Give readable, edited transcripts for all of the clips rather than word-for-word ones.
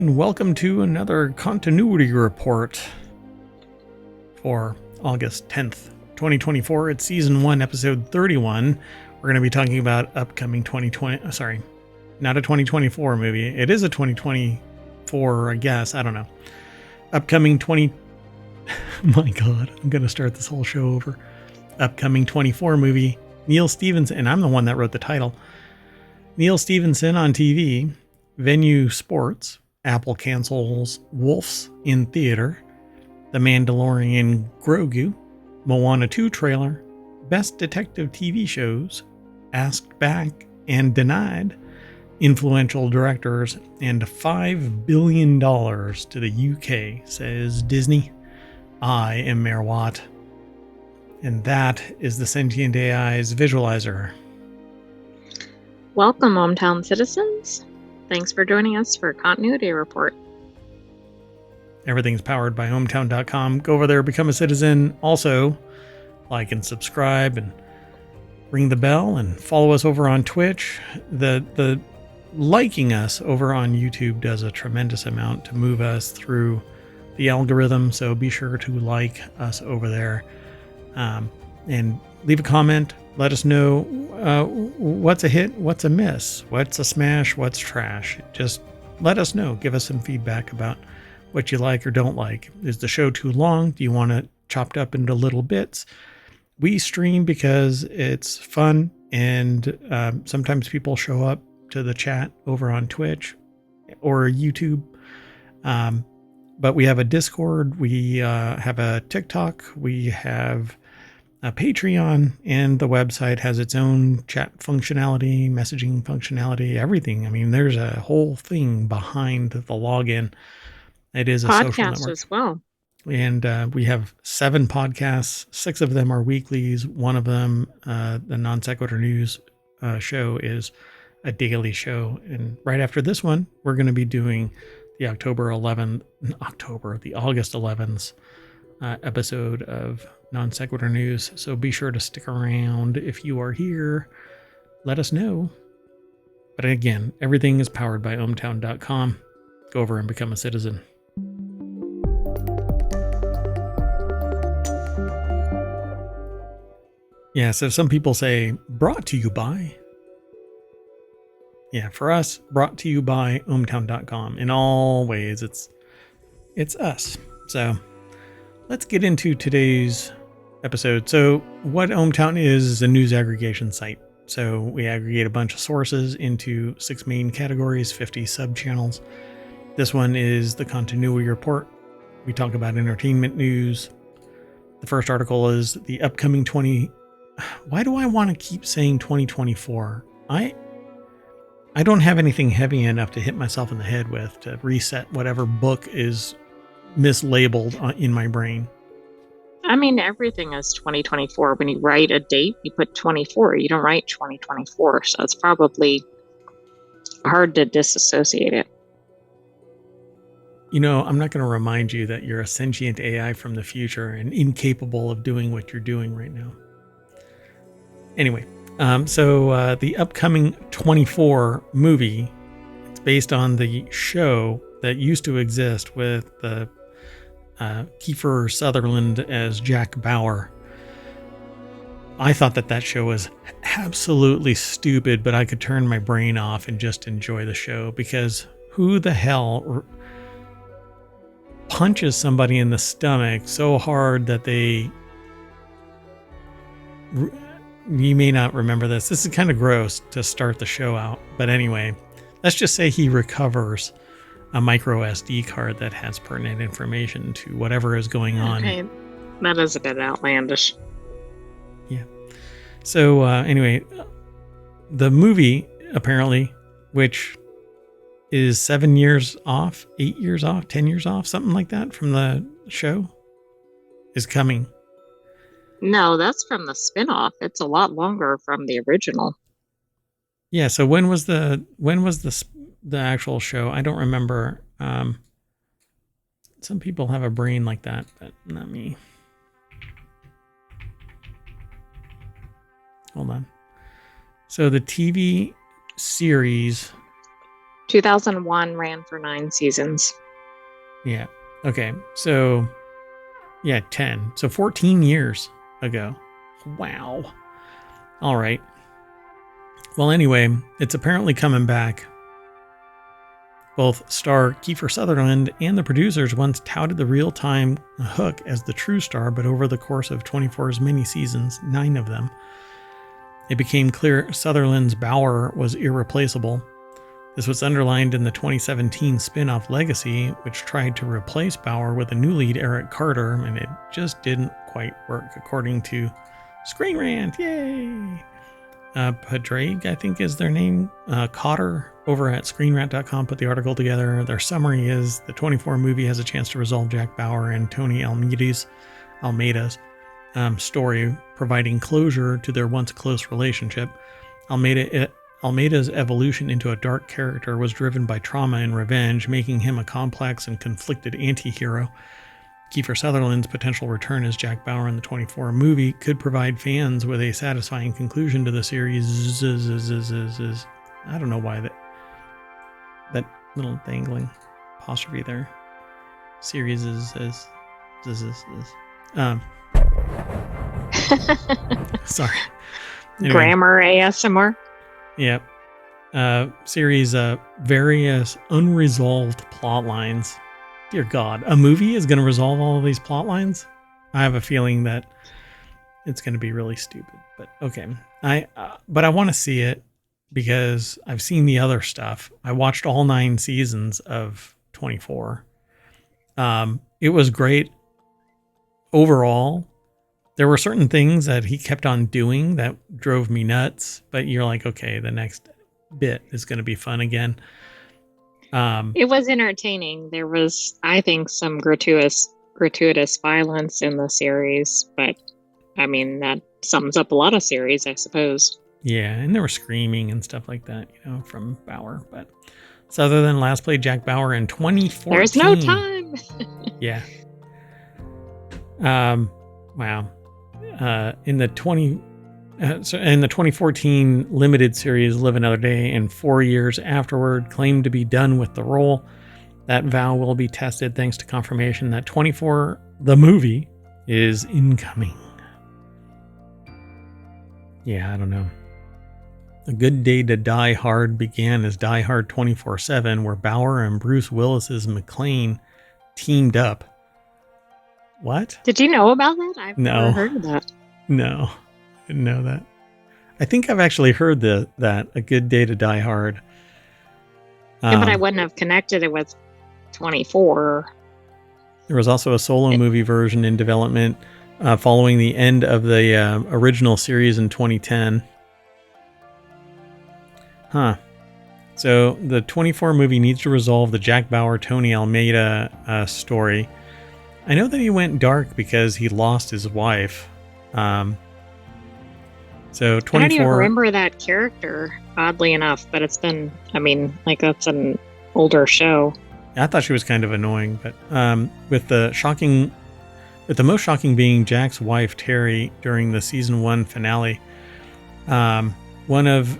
And welcome to another continuity report for August 10th, 2024. It's season 1, episode 31. We're going to be talking about upcoming 2020, sorry, not a 2024 movie. It is a 2024, I guess. I don't know. Upcoming 20, my God, I'm going to start this whole show over. Upcoming 24 movie, Neil Stephenson, and I'm the one that wrote the title. Neil Stephenson on TV, Venue Sports, Apple cancels Wolves in theater, The Mandalorian Grogu, Moana 2 trailer, Best Detective TV shows, Asked Back and Denied, influential directors, and $5 billion to the UK, says Disney. I am Mayor Watt, and that is the Sentient AI's visualizer. Welcome, ohmTown citizens. Thanks for joining us for a continuity report. Everything's powered by ohmTown.com. Go over there, become a citizen. Also, like and subscribe and ring the bell and follow us over on Twitch. The liking us over on YouTube does a tremendous amount to move us through the algorithm. So be sure to like us over there and leave a comment. Let us know what's a hit, what's a miss, what's a smash, what's trash. Just let us know. Give us some feedback about what you like or don't like. Is the show too long? Do you want it chopped up into little bits? We stream because it's fun, and sometimes people show up to the chat over on Twitch or YouTube. But we have a Discord, we have a TikTok, we have a Patreon, and the website has its own chat functionality, messaging functionality, everything. I mean, there's a whole thing behind the login. It is a social network as well. And we have 7 podcasts. 6 of them are weeklies. One of them, the Non Sequitur News show, is a daily show. And right after this one, we're going to be doing the August 11th episode of Non Sequitur News. So be sure to stick around. If you are here, let us know. But again, everything is powered by ohmTown.com. Go over and become a citizen. Yeah, so some people say brought to you by. Yeah, for us, brought to you by ohmTown.com. In all ways, it's us. So let's get into today's episode. So what ohmTown is a news aggregation site. So we aggregate a bunch of sources into 6 main categories, 50 sub-channels. This one is the continuity report. We talk about entertainment news. The first article is the upcoming Why do I want to keep saying 2024? I don't have anything heavy enough to hit myself in the head with to reset whatever book is mislabeled in my brain. I mean, everything is 2024. When you write a date, you put 24. You don't write 2024. So it's probably hard to disassociate it. You know, I'm not going to remind you that you're a sentient AI from the future and incapable of doing what you're doing right now. Anyway, so the upcoming 24 movie, it's based on the show that used to exist with the Kiefer Sutherland as Jack Bauer. I thought that show was absolutely stupid, but I could turn my brain off and just enjoy the show, because who the hell punches somebody in the stomach so hard that they... You may not remember this. This is kind of gross to start the show out. But anyway, let's just say he recovers a micro SD card that has pertinent information to whatever is going on. Okay, that is a bit outlandish. Yeah. So anyway, the movie, apparently, which is 7 years off, 8 years off, 10 years off, something like that from the show, is coming. No, that's from the spinoff. It's a lot longer from the original. Yeah. So when was the actual show? I don't remember. Some people have a brain like that, but not me. Hold on. So the TV series 2001 ran for 9 seasons. Yeah. Okay. So, yeah, 10. So 14 years ago. Wow. All right. Well, anyway, it's apparently coming back. Both star Kiefer Sutherland and the producers once touted the real-time Hook as the true star, but over the course of 24's many seasons, 9 of them, it became clear Sutherland's Bauer was irreplaceable. This was underlined in the 2017 spin-off Legacy, which tried to replace Bauer with a new lead, Eric Carter, and it just didn't quite work, according to Screen Rant. Yay! Padraig, I think is their name. Cotter over at ScreenRant.com put the article together. Their summary is the 24 movie has a chance to resolve Jack Bauer and Tony Almeida's story, providing closure to their once close relationship. Almeida's evolution into a dark character was driven by trauma and revenge, making him a complex and conflicted anti-hero. Kiefer Sutherland's potential return as Jack Bauer in the 24 movie could provide fans with a satisfying conclusion to the series. I don't know why that little dangling apostrophe there. Series is. Sorry. Anyway. Grammar ASMR. Yep. Series various unresolved plot lines. Dear God, a movie is going to resolve all of these plot lines? I have a feeling that it's going to be really stupid. But okay, but I want to see it because I've seen the other stuff. I watched all 9 seasons of 24. It was great overall. There were certain things that he kept on doing that drove me nuts, but you're like, okay, the next bit is going to be fun again. It was entertaining. There was, I think, some gratuitous violence in the series, but I mean, that sums up a lot of series, I suppose. Yeah, and there were screaming and stuff like that, from Bauer. But so other than last played Jack Bauer in 2014. There's no time. Yeah. Wow. In the 2014 limited series Live Another Day, and 4 years afterward claimed to be done with the role. That vow will be tested thanks to confirmation that 24 the movie is incoming. Yeah, I don't know. A Good Day to Die Hard began as Die Hard 24/7, where Bauer and Bruce Willis's McClane teamed up. What? Did you know about that? I've never heard of that. No, didn't know that. I think I've actually heard that A Good Day to Die Hard. Yeah, but I wouldn't have connected it with 24. There was also a solo movie version in development following the end of the original series in 2010. Huh. So the 24 movie needs to resolve the Jack Bauer, Tony Almeida story. I know that he went dark because he lost his wife. So 24. I don't even remember that character, oddly enough, but it's been, that's an older show. I thought she was kind of annoying, but with the most shocking being Jack's wife, Terry, during the season 1 finale. One of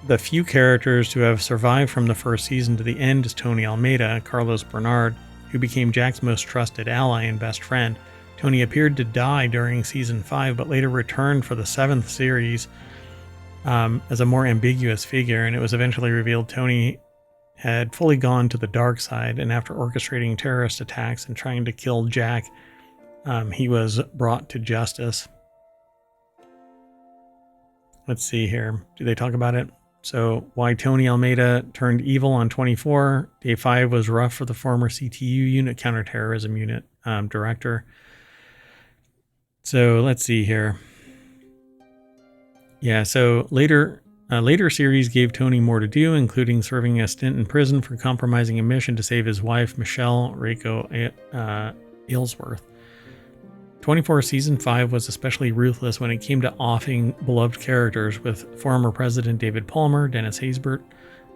the few characters to have survived from the first season to the end is Tony Almeida, Carlos Bernard, who became Jack's most trusted ally and best friend. Tony appeared to die during season 5, but later returned for the 7th series as a more ambiguous figure, and it was eventually revealed Tony had fully gone to the dark side, and after orchestrating terrorist attacks and trying to kill Jack, he was brought to justice. Let's see here. Do they talk about it? So, why Tony Almeida turned evil on 24. Day 5 was rough for the former CTU unit, counterterrorism unit director. So, let's see here. Yeah, so later series gave Tony more to do, including serving a stint in prison for compromising a mission to save his wife, Michelle Reiko Aylesworth. 24 Season 5 was especially ruthless when it came to offing beloved characters, with former President David Palmer, Dennis Haysbert,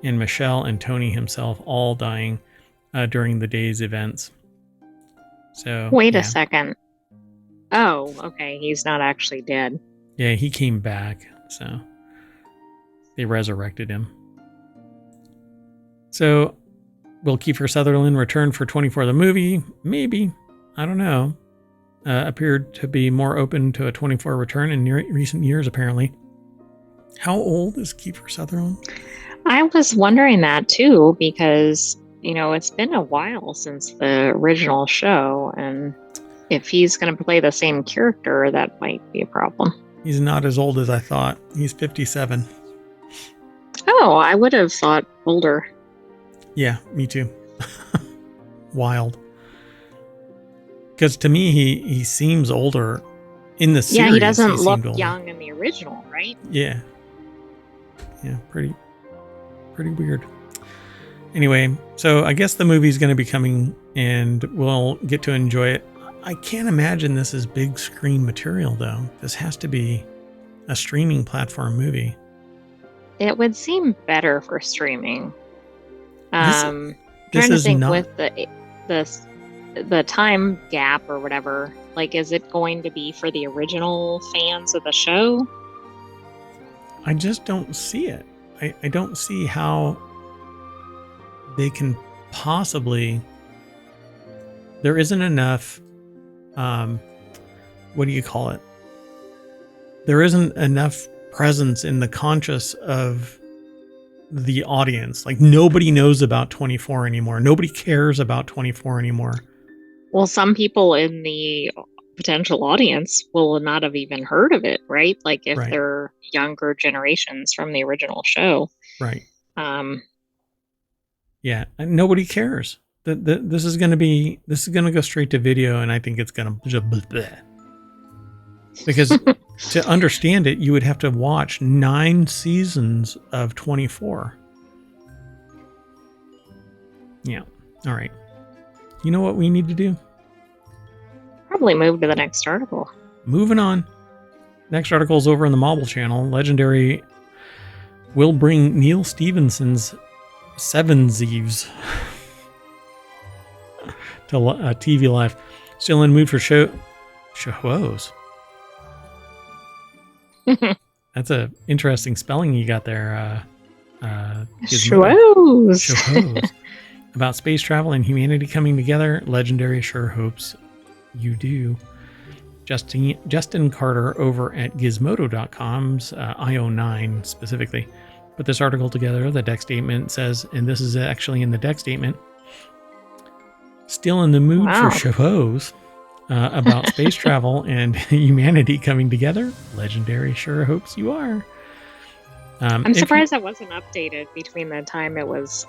and Michelle and Tony himself all dying during the day's events. So wait a second. Oh, okay. He's not actually dead. Yeah, he came back, so they resurrected him. So, will Kiefer Sutherland return for 24 the movie? Maybe. I don't know. Appeared to be more open to a 24 return in recent years, apparently. How old is Kiefer Sutherland? I was wondering that too, because, it's been a while since the original show, and if he's going to play the same character, that might be a problem. He's not as old as I thought. He's 57. Oh, I would have thought older. Yeah, me too. Wild. Because to me, he seems older in the series. Yeah, he doesn't look young in the original, right? Yeah. Yeah, pretty weird. Anyway, so I guess the movie's going to be coming and we'll get to enjoy it. I can't imagine this is big screen material, though. This has to be a streaming platform movie. It would seem better for streaming. This trying to is think not... with the time gap or whatever. Like, is it going to be for the original fans of the show? I just don't see it. I don't see how they can possibly... There isn't enough... what do you call it? There isn't enough presence in the conscious of the audience. Like, nobody knows about 24 anymore. Nobody cares about 24 anymore. Well, some people in the potential audience will not have even heard of it, right? Like, if they're younger generations from the original show. Right. Yeah, and nobody cares. This is going to go straight to video, and I think it's going to... Because to understand it, you would have to watch 9 seasons of 24. Yeah. All right. You know what we need to do? Probably move to the next article. Moving on. Next article is over in the Mobile channel. Legendary will bring Neil Stephenson's Seven Thieves to TV Live. Still in mood for shows. That's a interesting spelling you got there. Shows. About space travel and humanity coming together. Legendary sure hopes you do. Justin Carter over at Gizmodo.com's IO9 specifically put this article together. The deck statement says, and this is actually in the deck statement, still in the mood for shows about space travel and humanity coming together. Legendary sure hopes you are. I'm surprised that wasn't updated between the time it was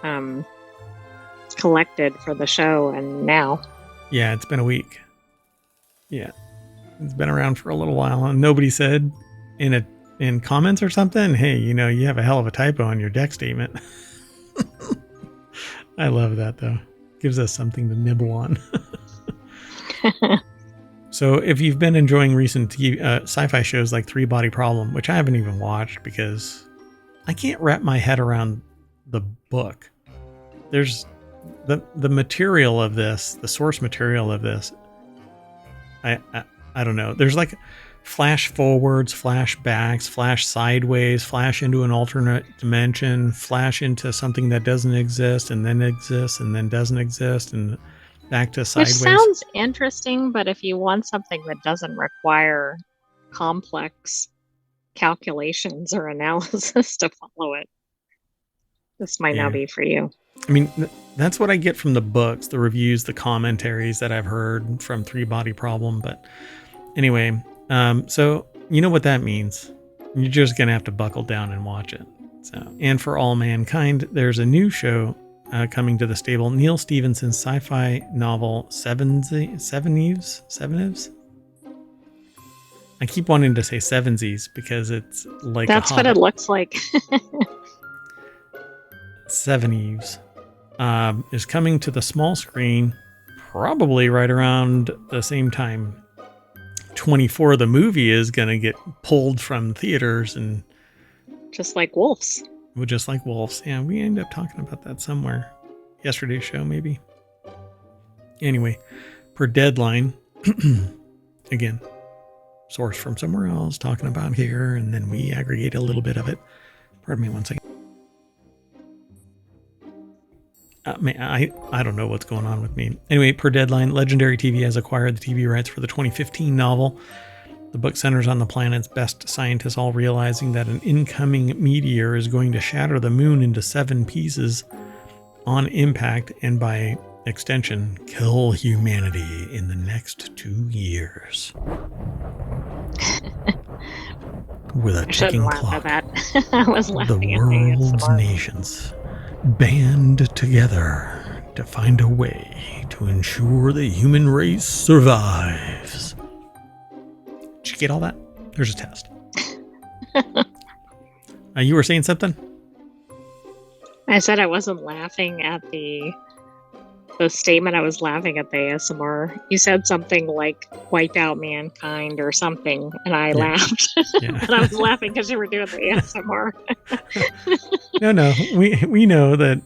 collected for the show and now. Yeah, it's been a week. Yeah, it's been around for a little while, and nobody said in comments or something, hey, you have a hell of a typo on your deck statement. I love that, though. Gives us something to nibble on. So if you've been enjoying recent sci-fi shows like Three Body Problem, which I haven't even watched because I can't wrap my head around the book. There's the material of this, the source material of this. I don't know. There's like flash forwards, flash backs, flash sideways, flash into an alternate dimension, flash into something that doesn't exist and then exists and then doesn't exist and back to sideways. Which sounds interesting, but if you want something that doesn't require complex calculations or analysis to follow it, this might not be for you. I mean, that's what I get from the books, the reviews, the commentaries that I've heard from Three Body Problem. But anyway, so you know what that means. You're just going to have to buckle down and watch it. So, and for all mankind, there's a new show coming to the stable. Neil Stephenson's sci-fi novel, Seven Eves? I keep wanting to say Sevensies because it's like that's what it looks like. Seven Eves is coming to the small screen probably right around the same time 24 the movie is going to get pulled from theaters, and just like Wolves. Yeah, we end up talking about that somewhere. Yesterday's show, maybe. Anyway, per Deadline, again, source from somewhere else, talking about here, and then we aggregate a little bit of it. Pardon me one second. I don't know what's going on with me. Anyway, per Deadline, Legendary TV has acquired the TV rights for the 2015 novel. The book centers on the planet's best scientists all realizing that an incoming meteor is going to shatter the moon into 7 pieces on impact and by extension kill humanity in the next 2 years. With a ticking clock, at that. I was laughing the at world's nations band together to find a way to ensure the human race survives. Did you get all that? There's a test. You were saying something? I said I wasn't laughing at the statement. I was laughing at the ASMR. You said something like "wipe out mankind" or something, and I laughed. Yeah. And I was laughing because you were doing the ASMR. No. We know that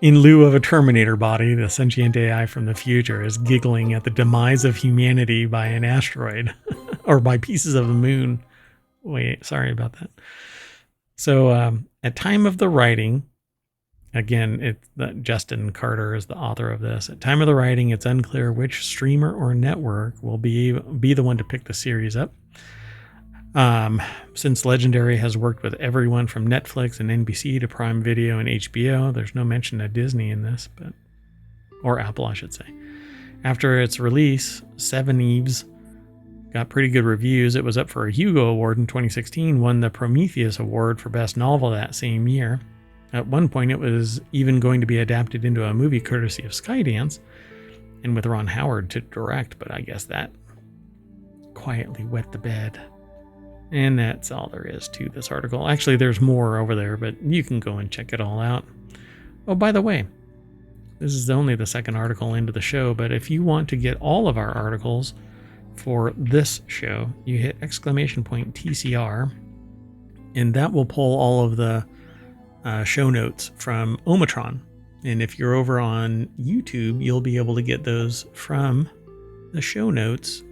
in lieu of a Terminator body, the sentient AI from the future is giggling at the demise of humanity by an asteroid or by pieces of the moon. Wait, sorry about that. So at time of the writing, again, Justin Carter is the author of this. At time of the writing, it's unclear which streamer or network will be the one to pick the series up. Since Legendary has worked with everyone from Netflix and NBC to Prime Video and HBO, there's no mention of Disney in this, or Apple, I should say. After its release, 7e got pretty good reviews. It was up for a Hugo Award in 2016, won the Prometheus Award for Best Novel that same year. At one point, it was even going to be adapted into a movie courtesy of Skydance, and with Ron Howard to direct, but I guess that quietly wet the bed. And that's all there is to this article. Actually, there's more over there, but you can go and check it all out. Oh, by the way, this is only the second article into the show, but if you want to get all of our articles for this show, you hit !TCR, and that will pull all of the show notes from ohmTown. And if you're over on YouTube, you'll be able to get those from the show notes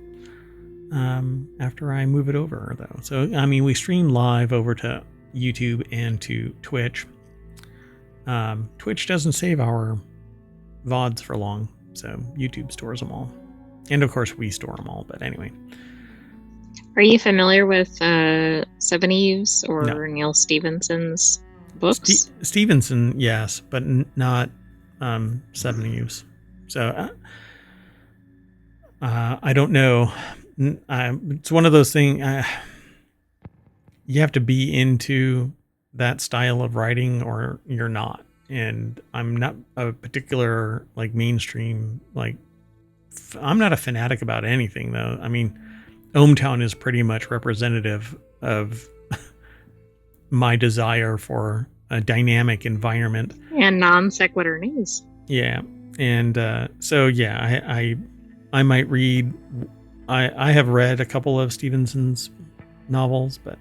after I move it over, though. So, I mean, we stream live over to YouTube and to Twitch. Twitch doesn't save our VODs for long, so YouTube stores them all. And, of course, we store them all, but anyway. Are you familiar with 7e or Neil Stephenson's books? Stevenson, yes, but not 7e. So, I don't know. It's one of those things, you have to be into that style of writing or you're not. And I'm not a particular mainstream, I'm not a fanatic about anything, though. I mean, ohmTown is pretty much representative of my desire for a dynamic environment. And non-sequitur news. Yeah. And so, yeah, I might read... I have read a couple of Stevenson's novels, but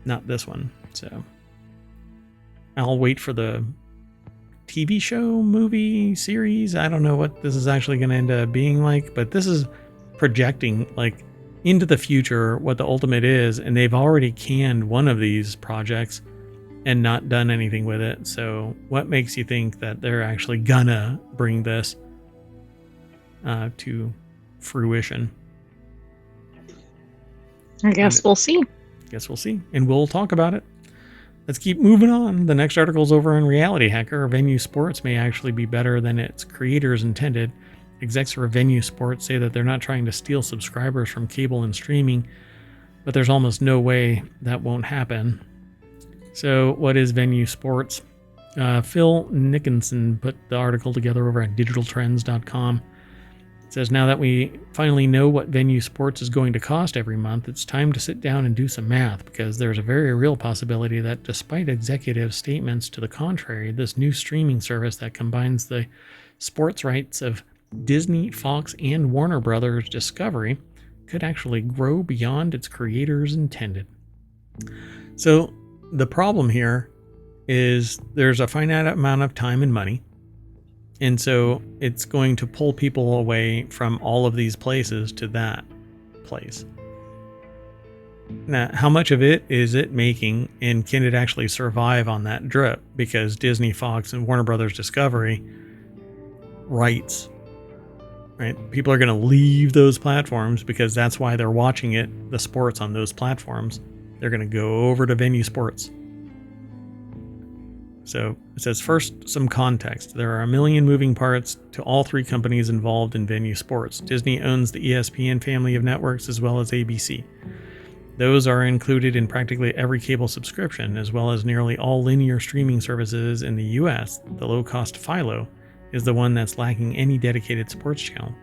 not this one. So I'll wait for the TV show, movie, series. I don't know what this is actually going to end up being like, but this is projecting into the future what the ultimate is, and they've already canned one of these projects and not done anything with it. So what makes you think that they're actually gonna bring this to fruition? I guess we'll see. And we'll talk about it. Let's keep moving on. The next article's over on Reality Hacker. Venue Sports may actually be better than its creators intended. Execs for Venue Sports say that they're not trying to steal subscribers from cable and streaming, but there's almost no way that won't happen. So what is Venue Sports? Phil Nickinson put the article together over at digitaltrends.com. It says, now that we finally know what Venue Sports is going to cost every month, it's time to sit down and do some math, because there's a very real possibility that despite executive statements to the contrary, this new streaming service that combines the sports rights of Disney, Fox, and Warner Brothers Discovery could actually grow beyond its creators intended. So the problem here is there's a finite amount of time and money. And so it's going to pull people away from all of these places to that place. Now, how much of it is it making, and can it actually survive on that drip? Because Disney, Fox, and Warner Brothers Discovery rights, right? People are going to leave those platforms because that's why they're watching it, the sports on those platforms. They're going to go over to Venue Sports. So it says, first, some context. There are a million moving parts to all three companies involved in Venue Sports. Disney owns the ESPN family of networks as well as ABC. Those are included in practically every cable subscription, as well as nearly all linear streaming services in the US. The low-cost Philo is the one that's lacking any dedicated sports channel.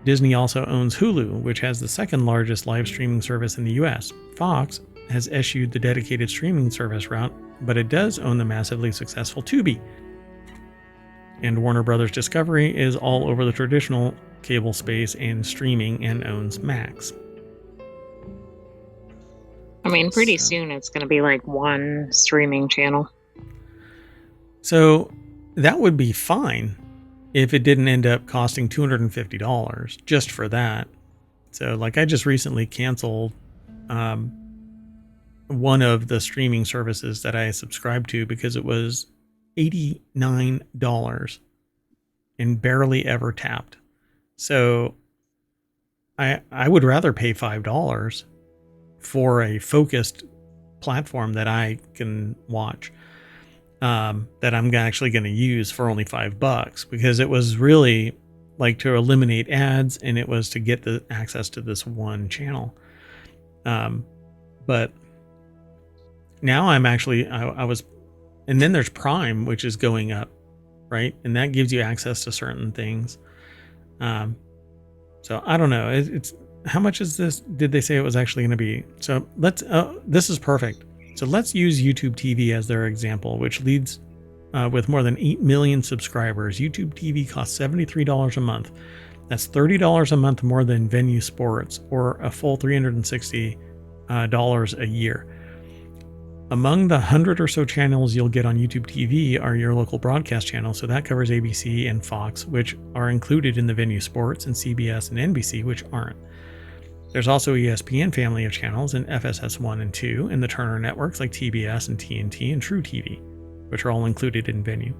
Disney also owns Hulu, which has the second largest live streaming service in the US. Fox has eschewed the dedicated streaming service route, but it does own the massively successful Tubi. And Warner Brothers Discovery is all over the traditional cable space and streaming and owns Max. I mean, pretty soon it's going to be like one streaming channel. So that would be fine if it didn't end up costing $250 just for that. So like I just recently canceled one of the streaming services that I subscribed to because it was $89 and barely ever tapped. So I would rather pay $5 for a focused platform that I can watch, that I'm actually going to use for only $5, because it was really like to eliminate ads and it was to get the access to this one channel. But now I'm actually, I was, and then there's Prime, which is going up, right? And that gives you access to certain things. So I don't know. It's how much is this? Did they say it was actually going to be? So let's, this is perfect. So let's use YouTube TV as their example, which leads with more than 8 million subscribers. YouTube TV costs $73 a month. That's $30 a month more than Venue Sports, or a full $360 a year. Among the 100 or so channels you'll get on YouTube TV are your local broadcast channels, so that covers ABC and Fox, which are included in the Venue Sports, and CBS and NBC, which aren't. There's also ESPN family of channels and FSS 1 and 2, and the Turner networks like TBS and TNT and True TV, which are all included in Venue.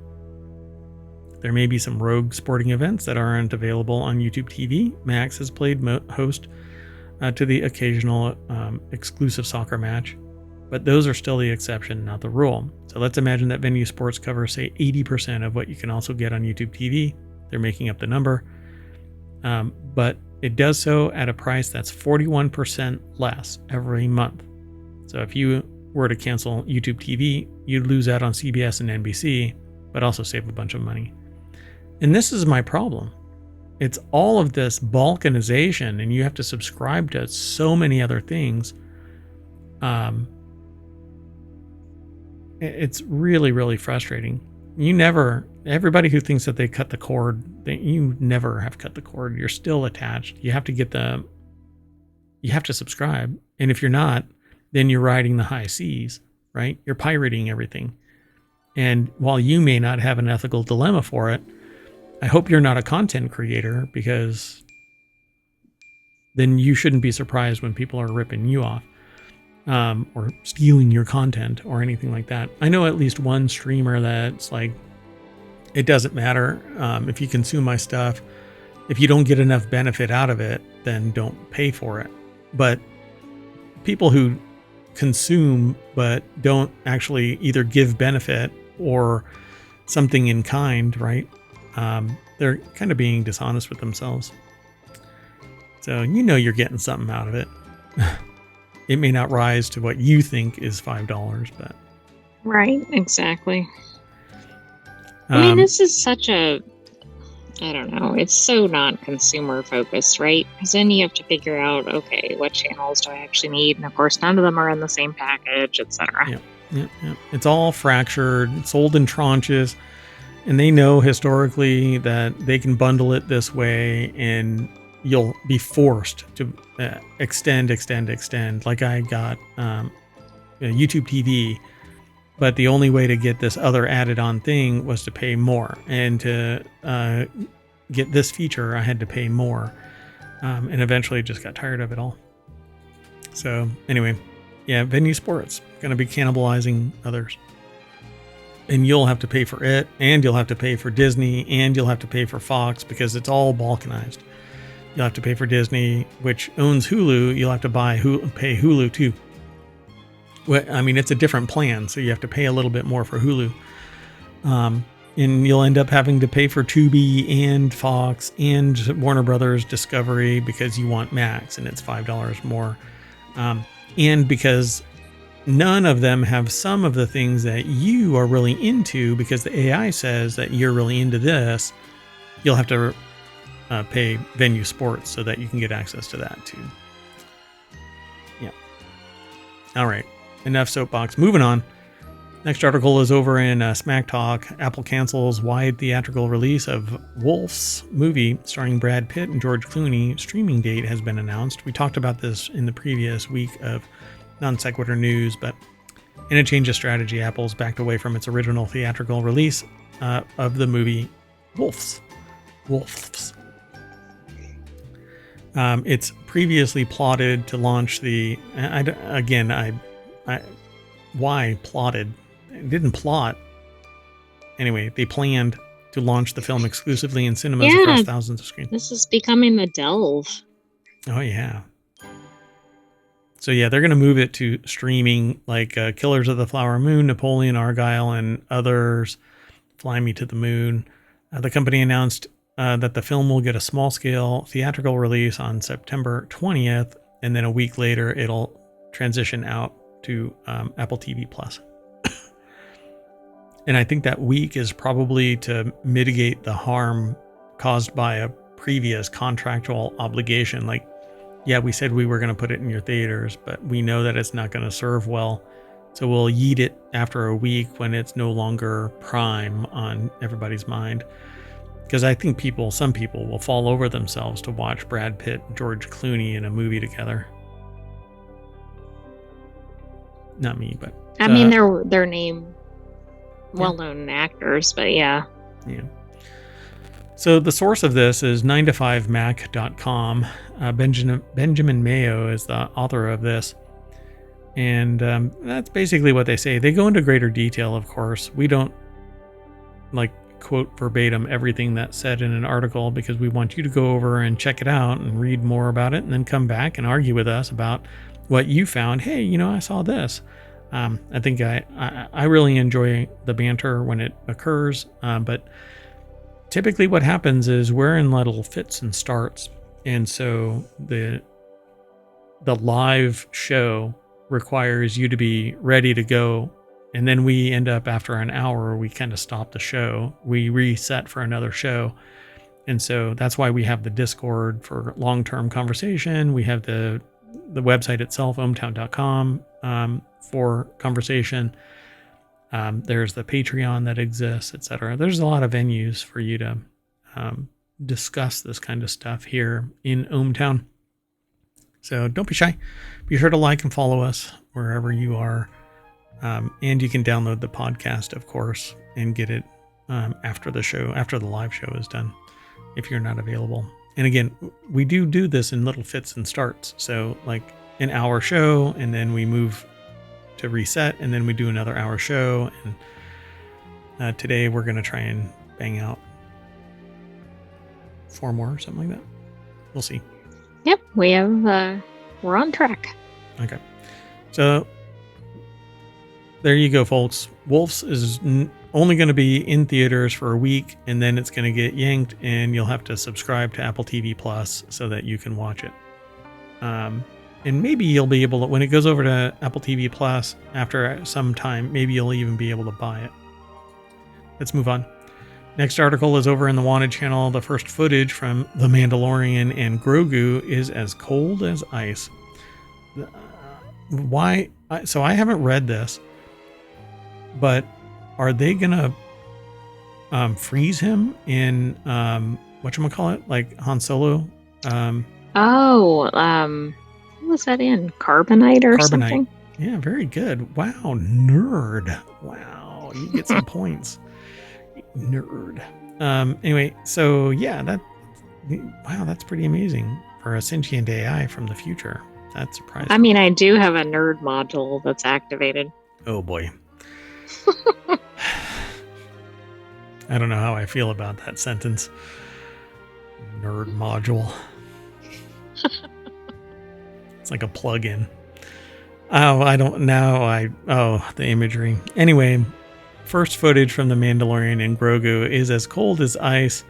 There may be some rogue sporting events that aren't available on YouTube TV. Max has played host to the occasional exclusive soccer match, but those are still the exception, not the rule. So let's imagine that Venue Sports covers, say, 80% of what you can also get on YouTube TV. They're making up the number. But it does so at a price that's 41% less every month. So if you were to cancel YouTube TV, you'd lose out on CBS and NBC, but also save a bunch of money. And this is my problem. It's all of this balkanization, and you have to subscribe to so many other things. It's really, really frustrating. Everybody who thinks that they cut the cord, you never have cut the cord. You're still attached. You have to you have to subscribe. And if you're not, then you're riding the high seas, right? You're pirating everything. And while you may not have an ethical dilemma for it, I hope you're not a content creator, because then you shouldn't be surprised when people are ripping you off. Or stealing your content or anything like that. I know at least one streamer that's like, it doesn't matter if you consume my stuff. If you don't get enough benefit out of it, then don't pay for it. But people who consume but don't actually either give benefit or something in kind, right? They're kind of being dishonest with themselves. So you're getting something out of it. It may not rise to what you think is $5, but... Right, exactly. I mean, this is such a... I don't know. It's so not consumer focused, right? Because then you have to figure out, okay, what channels do I actually need? And of course, none of them are in the same package, etc. Yeah. It's all fractured, sold in tranches, and they know historically that they can bundle it this way, and you'll be forced to extend. Like I got YouTube TV, but the only way to get this other added on thing was to pay more. And to get this feature, I had to pay more. And eventually just got tired of it all. So anyway, yeah, Venue Sports going to be cannibalizing others. And you'll have to pay for it, and you'll have to pay for Disney, and you'll have to pay for Fox because it's all balkanized. You'll have to pay for Disney, which owns Hulu. You'll have to pay Hulu too. Well, I mean, it's a different plan, so you have to pay a little bit more for Hulu. And you'll end up having to pay for Tubi and Fox and Warner Brothers Discovery because you want Max, and it's $5 more. And because none of them have some of the things that you are really into, because the AI says that you're really into this, you'll have to pay Venue Sports so that you can get access to that too. Yeah. All right. Enough soapbox. Moving on. Next article is over in Smack Talk. Apple cancels wide theatrical release of Wolf's movie starring Brad Pitt and George Clooney. Streaming date has been announced. We talked about this in the previous week of non-sequitur news, but in a change of strategy, Apple's backed away from its original theatrical release of the movie Wolf's. It's previously plotted to launch the... why plotted? It didn't plot. Anyway, they planned to launch the film exclusively in cinemas across thousands of screens. This is becoming the delve. Oh, yeah. So, yeah, they're going to move it to streaming like Killers of the Flower Moon, Napoleon, Argyle, and others. Fly Me to the Moon. The company announced that the film will get a small-scale theatrical release on September 20th, and then a week later, it'll transition out to Apple TV Plus. And I think that week is probably to mitigate the harm caused by a previous contractual obligation. Like, yeah, we said we were going to put it in your theaters, but we know that it's not going to serve well. So we'll yeet it after a week when it's no longer prime on everybody's mind. Because I think some people will fall over themselves to watch Brad Pitt and George Clooney in a movie together. Not me, but... I mean, their name... well-known actors, but yeah. So the source of this is 9to5mac.com. Benjamin Mayo is the author of this, and that's basically what they say. They go into greater detail, of course. We don't quote verbatim everything that's said in an article because we want you to go over and check it out and read more about it and then come back and argue with us about what you found. Hey, I saw this. I think I really enjoy the banter when it occurs, but typically what happens is we're in little fits and starts, and so the live show requires you to be ready to go, and then we end up after an hour, we kind of stop the show, we reset for another show, and so that's why we have the Discord for long-term conversation. We have the website itself, ohmTown.com, for conversation. There's the Patreon that exists, etc. There's a lot of venues for you to discuss this kind of stuff here in ohmTown. So don't be shy. Be sure to like and follow us wherever you are. And you can download the podcast, of course, and get it after the live show is done, if you're not available. And again, we do this in little fits and starts. So like an hour show, and then we move to reset, and then we do another hour show. And today we're going to try and bang out 4 more or something like that. We'll see. Yep, we're on track. Okay. So there you go, folks. Wolf's is only going to be in theaters for a week, and then it's going to get yanked, and you'll have to subscribe to Apple TV Plus so that you can watch it. And maybe you'll be able to, when it goes over to Apple TV Plus after some time, maybe you'll even be able to buy it. Let's move on. Next article is over in the Wanted channel. The first footage from The Mandalorian and Grogu is as cold as ice. Why? So I haven't read this, but are they gonna freeze him in whatchamacallit, like Han Solo? What was that in? Carbonite something? Yeah, very good. Wow, nerd. Wow, you get some points. Nerd. Anyway, so yeah, that's pretty amazing for a sentient AI from the future. That surprised me. I mean, I do have a nerd module that's activated. Oh boy. I don't know how I feel about that sentence. Nerd module. It's like a plug-in. Oh, I don't know. The imagery. Anyway, first footage from The Mandalorian and Grogu is as cold as ice.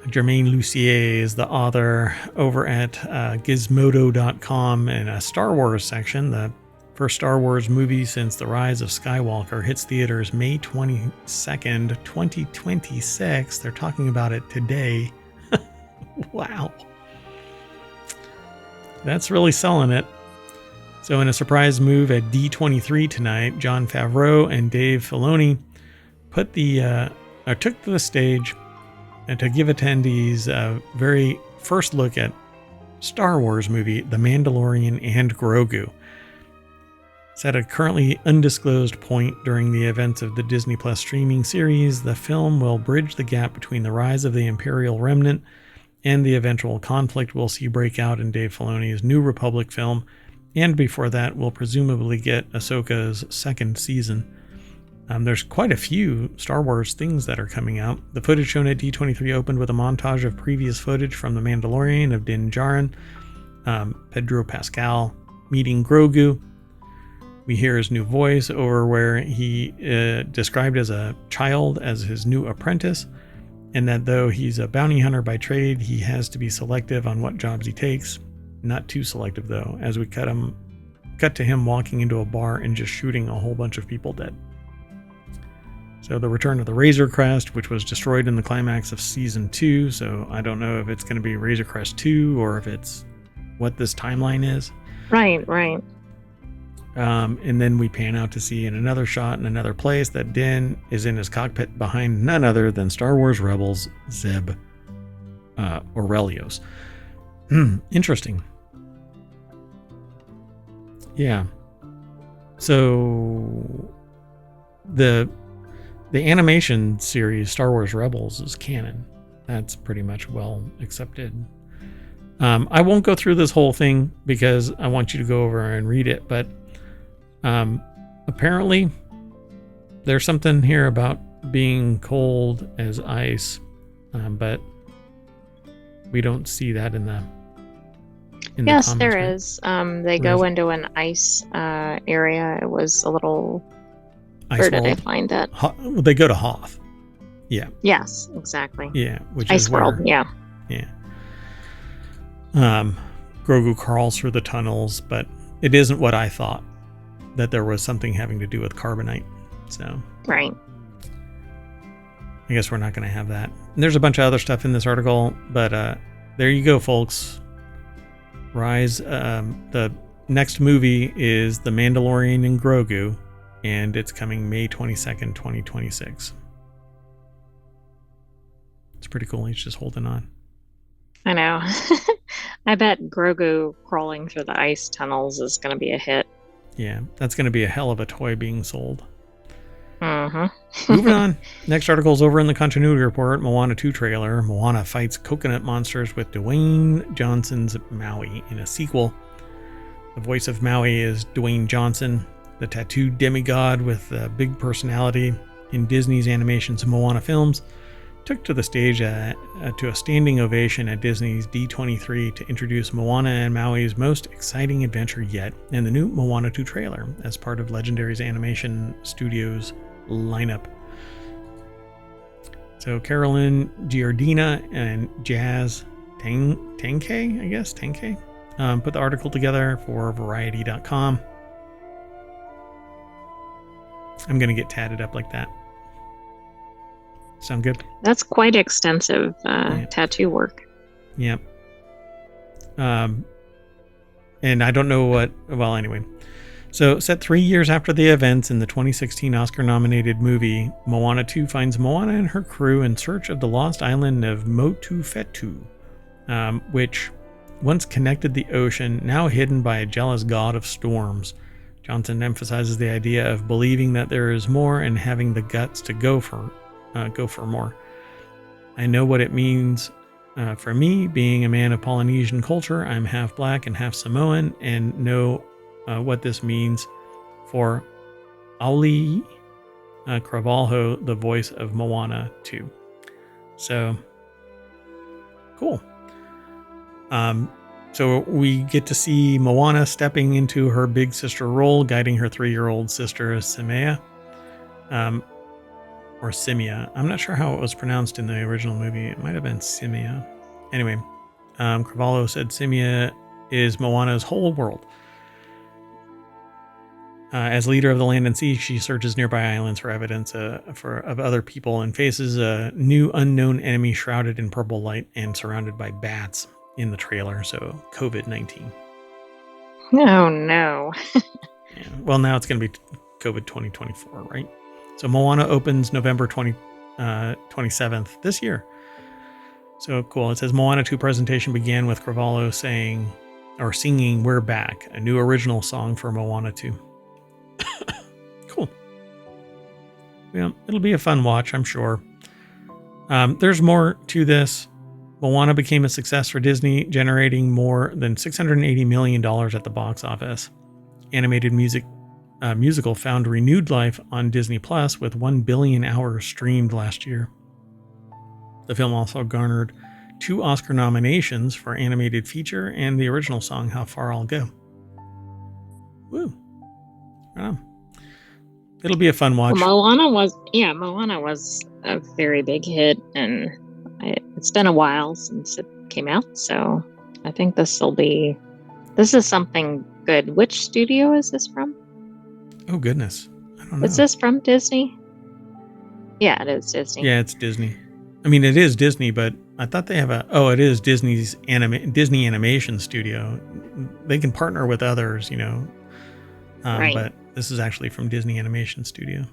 Germain Lucier is the author over at Gizmodo.com in a Star Wars section. The first Star Wars movie since The Rise of Skywalker hits theaters May 22nd, 2026. They're talking about it today. Wow. That's really selling it. So in a surprise move at D23 tonight, Jon Favreau and Dave Filoni took to the stage and to give attendees a very first look at Star Wars movie, The Mandalorian and Grogu. It's at a currently undisclosed point during the events of the Disney Plus streaming series. The film will bridge the gap between the rise of the Imperial Remnant and the eventual conflict we'll see break out in Dave Filoni's New Republic film, and before that, we'll presumably get Ahsoka's second season. There's quite a few Star Wars things that are coming out. The footage shown at D23 opened with a montage of previous footage from The Mandalorian of Din Djarin, Pedro Pascal meeting Grogu. We hear his new voice over where he described as a child as his new apprentice, and that though he's a bounty hunter by trade, he has to be selective on what jobs he takes. Not too selective though, as we cut to him walking into a bar and just shooting a whole bunch of people dead. So the return of the Razor Crest, which was destroyed in the climax of season 2, so I don't know if it's going to be Razor Crest 2 or if it's what this timeline is. Right. And then we pan out to see in another shot in another place that Din is in his cockpit behind none other than Star Wars Rebels Zeb Aurelios. Interesting. Yeah. So the animation series Star Wars Rebels is canon. That's pretty much well accepted. I won't go through this whole thing because I want you to go over and read it, but apparently there's something here about being cold as ice, but we don't see that in the yes, comments, there right? is. They go into an ice area. It was a little... Where did I find that? They go to Hoth. Yeah. Yes, exactly. Yeah, which Ice is World. where, yeah. Grogu crawls through the tunnels, but it isn't what I thought, that there was something having to do with carbonite. So right. I guess we're not going to have that. And there's a bunch of other stuff in this article, but there you go, folks. Rise. The next movie is The Mandalorian and Grogu, and it's coming May 22nd, 2026. It's pretty cool. He's just holding on. I know. I bet Grogu crawling through the ice tunnels is going to be a hit. Yeah, that's going to be a hell of a toy being sold. Mm-hmm. Moving on. Next article is over in the Continuity Report. Moana 2 trailer. Moana fights coconut monsters with Dwayne Johnson's Maui in a sequel. The voice of Maui is Dwayne Johnson, the tattooed demigod with a big personality in Disney's animations and Moana films. Took to the stage to a standing ovation at Disney's D23 to introduce Moana and Maui's most exciting adventure yet in the new Moana 2 trailer as part of Legendary's Animation Studios lineup. So Carolyn Giardina and Jazz Tankay, I guess, put the article together for Variety.com. I'm going to get tatted up like that. Sound good? That's quite extensive tattoo work. Yep. And I don't know what... Well, anyway. So, set 3 years after the events in the 2016 Oscar-nominated movie, Moana 2 finds Moana and her crew in search of the lost island of Motufetu, which once connected the ocean, now hidden by a jealous god of storms. Johnson emphasizes the idea of believing that there is more and having the guts to go for more. I know what it means For me, being a man of Polynesian culture, I'm half black and half Samoan, and know what this means for Auli Cravalho, the voice of Moana 2. So, cool. So we get to see Moana stepping into her big sister role, guiding her 3-year-old sister, Simea. Or Simea. I'm not sure how it was pronounced in the original movie. It might have been Simea. Anyway, Cravalho said Simea is Moana's whole world. As leader of the land and sea, she searches nearby islands for evidence of other people and faces a new unknown enemy shrouded in purple light and surrounded by bats in the trailer. So COVID-19. Oh, no. Yeah. Well, now it's going to be COVID 2024, right? So Moana opens November 27th this year. So cool. It says Moana 2 presentation began with Cravalho singing We're Back, a new original song for Moana 2. Cool. Yeah, it'll be a fun watch, I'm sure. There's more to this. Moana became a success for Disney, generating more than $680 million at the box office. Animated musical found renewed life on Disney Plus with 1 billion hours streamed last year. The film also garnered 2 Oscar nominations for animated feature and the original song How Far I'll Go. Woo. Right on. It'll be a fun watch. Well, Moana was a very big hit, and it's been a while since it came out, so I think this is something good. Which studio is this from? Oh, goodness. I don't know. Is this from Disney? Yeah, it is Disney. Yeah, it's Disney. I mean, it is Disney, but I thought they have it is Disney's Disney Animation Studio. They can partner with others, right. But this is actually from Disney Animation Studio.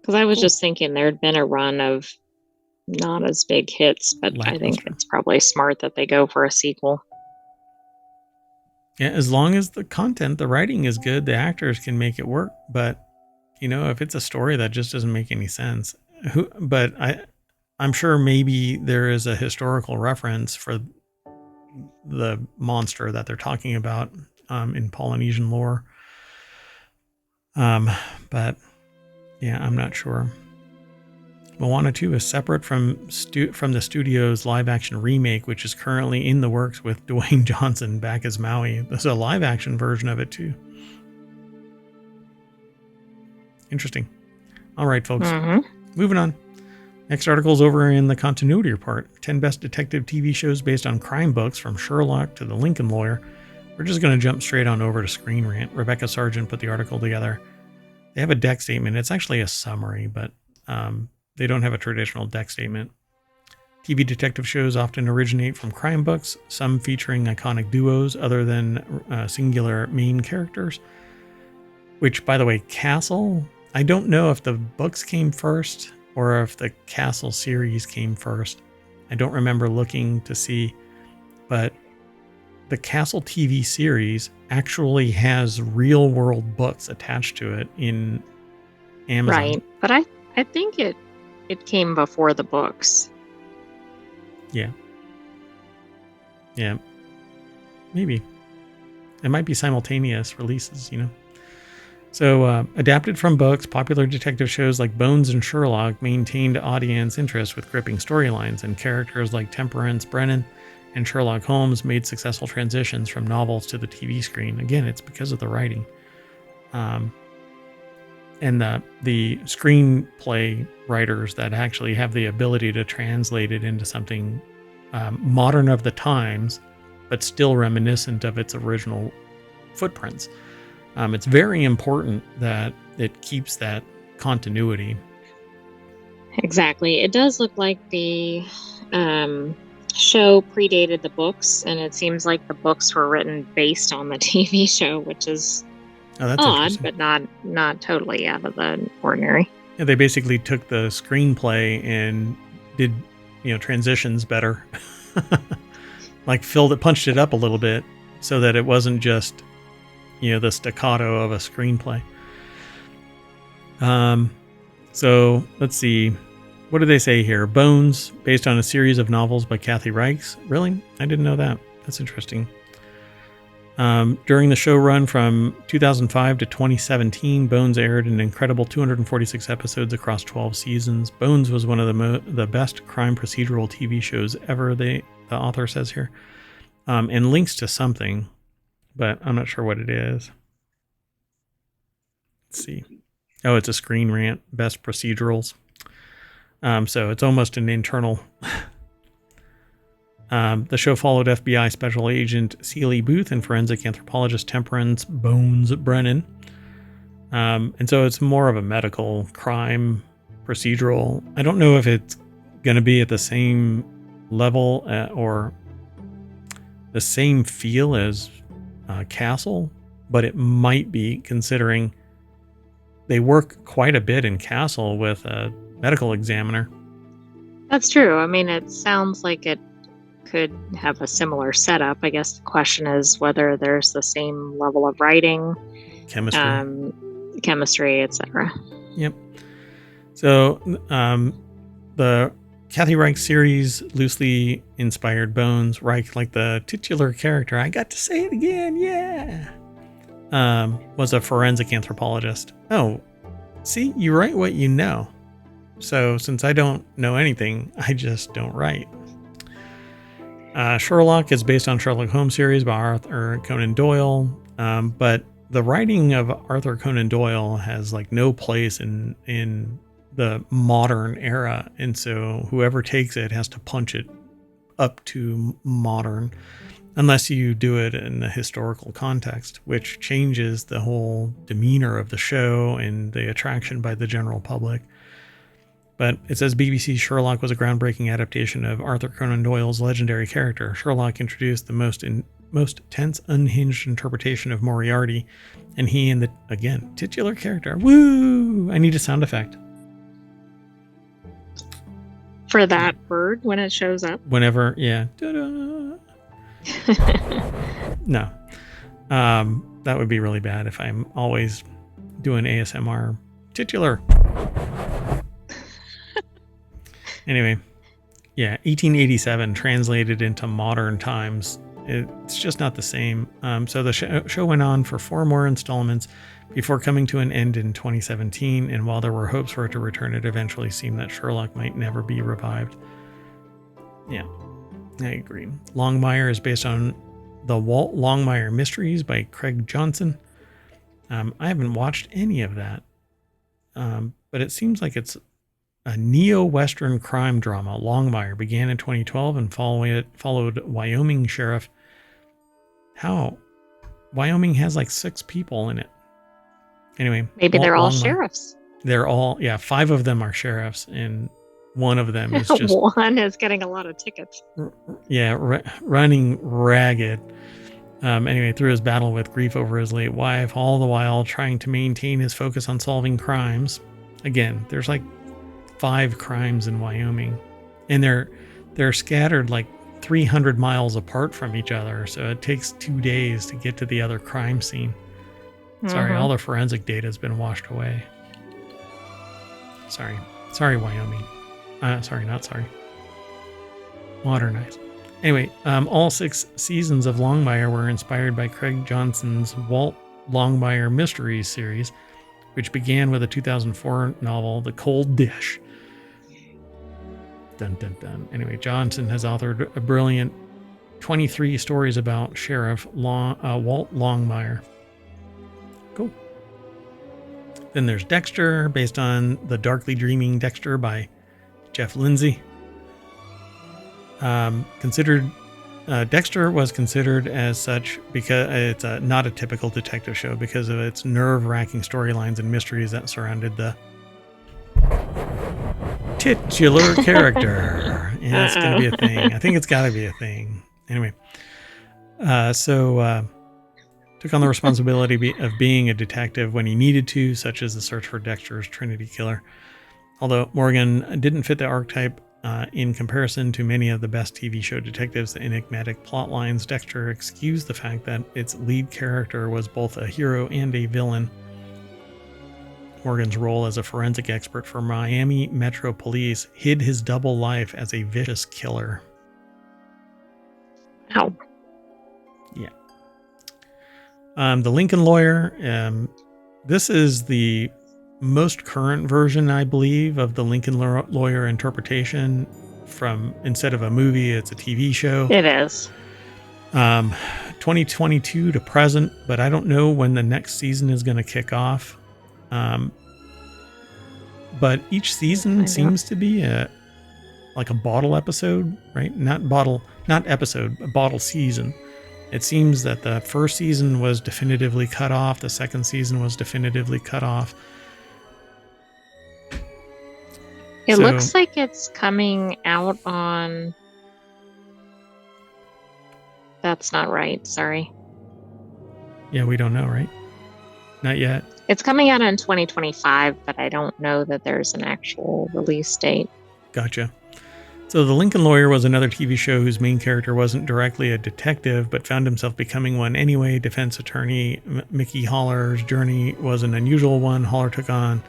Because I was just thinking there'd been a run of not as big hits, but I think it's probably smart that they go for a sequel. Yeah, as long as the content, the writing is good, the actors can make it work. But, if it's a story that just doesn't make any sense, I'm sure maybe there is a historical reference for the monster that they're talking about in Polynesian lore. But yeah, I'm not sure. Moana 2 is separate from the studio's live-action remake, which is currently in the works with Dwayne Johnson back as Maui. There's a live-action version of it, too. Interesting. All right, folks. Moving on. Next article is over in the continuity report. 10 best detective TV shows based on crime books, from Sherlock to The Lincoln Lawyer. We're just going to jump straight on over to Screen Rant. Rebecca Sargent put the article together. They have a deck statement. It's actually a summary, but they don't have a traditional deck statement. TV detective shows often originate from crime books, some featuring iconic duos other than singular main characters. Which, by the way, Castle, I don't know if the books came first or if the Castle series came first. I don't remember looking to see, but the Castle TV series actually has real world books attached to it in Amazon. Right, but I think it came before the books. Yeah, maybe. It might be simultaneous releases, So, adapted from books, popular detective shows like Bones and Sherlock maintained audience interest with gripping storylines, and characters like Temperance Brennan and Sherlock Holmes made successful transitions from novels to the TV screen. Again, it's because of the writing. And the screenplay writers that actually have the ability to translate it into something modern of the times, but still reminiscent of its original footprints. It's very important that it keeps that continuity. Exactly. It does look like the show predated the books, and it seems like the books were written based on the TV show, which is odd, but not totally out of the ordinary. Yeah, they basically took the screenplay and did transitions better, like punched it up a little bit so that it wasn't just the staccato of a screenplay. So let's see. what do they say here? Bones, based on a series of novels by Kathy Reichs. Really? I didn't know that. That's interesting. During the show run from 2005 to 2017, Bones aired an incredible 246 episodes across 12 seasons. Bones was one of the best crime procedural TV shows ever, the author says here. And links to something, but I'm not sure what it is. Let's see. Oh, it's a Screen Rant, best procedurals. So it's almost an internal. The show followed FBI Special Agent Celie Booth and forensic anthropologist Temperance Bones Brennan. And so it's more of a medical crime procedural. I don't know if it's going to be at the same level or the same feel as Castle, but it might be, considering they work quite a bit in Castle with a medical examiner. That's true. I mean, it sounds like it could have a similar setup. I guess the question is whether there's the same level of writing, chemistry, etc. Yep. So the Kathy Reich series loosely inspired Bones. Reich, like the titular character, I got to say it again, yeah, was a forensic anthropologist. Oh, see, you write what you know. So since I don't know anything, I just don't write. Sherlock is based on Sherlock Holmes series by Arthur Conan Doyle, but the writing of Arthur Conan Doyle has like no place in the modern era, and so whoever takes it has to punch it up to modern, unless you do it in the historical context, which changes the whole demeanor of the show and the attraction by the general public. But it says BBC Sherlock was a groundbreaking adaptation of Arthur Conan Doyle's legendary character. Sherlock introduced the most tense, unhinged interpretation of Moriarty, and he and the, again, titular character. Woo! I need a sound effect. For that word when it shows up? Whenever, yeah. No. That would be really bad if I'm always doing ASMR. Titular. Anyway, yeah, 1887 translated into modern times. It's just not the same. So the show went on for 4 more installments before coming to an end in 2017. And while there were hopes for it to return, it eventually seemed that Sherlock might never be revived. Yeah, I agree. Longmire is based on the Walt Longmire Mysteries by Craig Johnson. I haven't watched any of that, but it seems like it's a neo-Western crime drama. Longmire began in 2012 and followed Wyoming sheriff. How? Wyoming has like 6 people in it. Anyway. Maybe they're all sheriffs. They're all, 5 of them are sheriffs, and one of them is just... one is getting a lot of tickets. Running ragged. Anyway, through his battle with grief over his late wife, all the while trying to maintain his focus on solving crimes. Again, there's like 5 crimes in Wyoming, and they're scattered like 300 miles apart from each other, so it takes 2 days to get to the other crime scene. Sorry, all the forensic data has been washed away. Sorry, Wyoming. Sorry. Modernize. Anyway, all 6 seasons of Longmire were inspired by Craig Johnson's Walt Longmire Mysteries series, which began with a 2004 novel, The Cold Dish. Dun, dun, dun. Anyway, Johnson has authored a brilliant 23 stories about Sheriff Walt Longmire. Cool. Then there's Dexter, based on The Darkly Dreaming Dexter by Jeff Lindsay. Dexter was considered as such because it's not a typical detective show because of its nerve-wracking storylines and mysteries that surrounded the titular character. Yeah, it's going to be a thing. I think it's got to be a thing. Anyway, so took on the responsibility of being a detective when he needed to, such as the search for Dexter's Trinity Killer. Although Morgan didn't fit the archetype in comparison to many of the best TV show detectives, the enigmatic plot lines, Dexter excused the fact that its lead character was both a hero and a villain. Morgan's role as a forensic expert for Miami Metro Police hid his double life as a vicious killer. Ow. Yeah. The Lincoln Lawyer. This is the most current version, I believe, of the Lincoln Lawyer interpretation. From instead of a movie, it's a TV show. It is. 2022 to present, but I don't know when the next season is going to kick off. But each season seems to be like a bottle episode, right? Not episode, a bottle season. It seems that the first season was definitively cut off. The second season was definitively cut off. It looks like it's coming out on... That's not right. Sorry. Yeah, we don't know, right? Not yet. It's coming out in 2025, but I don't know that there's an actual release date. Gotcha. So The Lincoln Lawyer was another TV show whose main character wasn't directly a detective, but found himself becoming one anyway. Defense attorney Mickey Haller's journey was an unusual one. Haller took on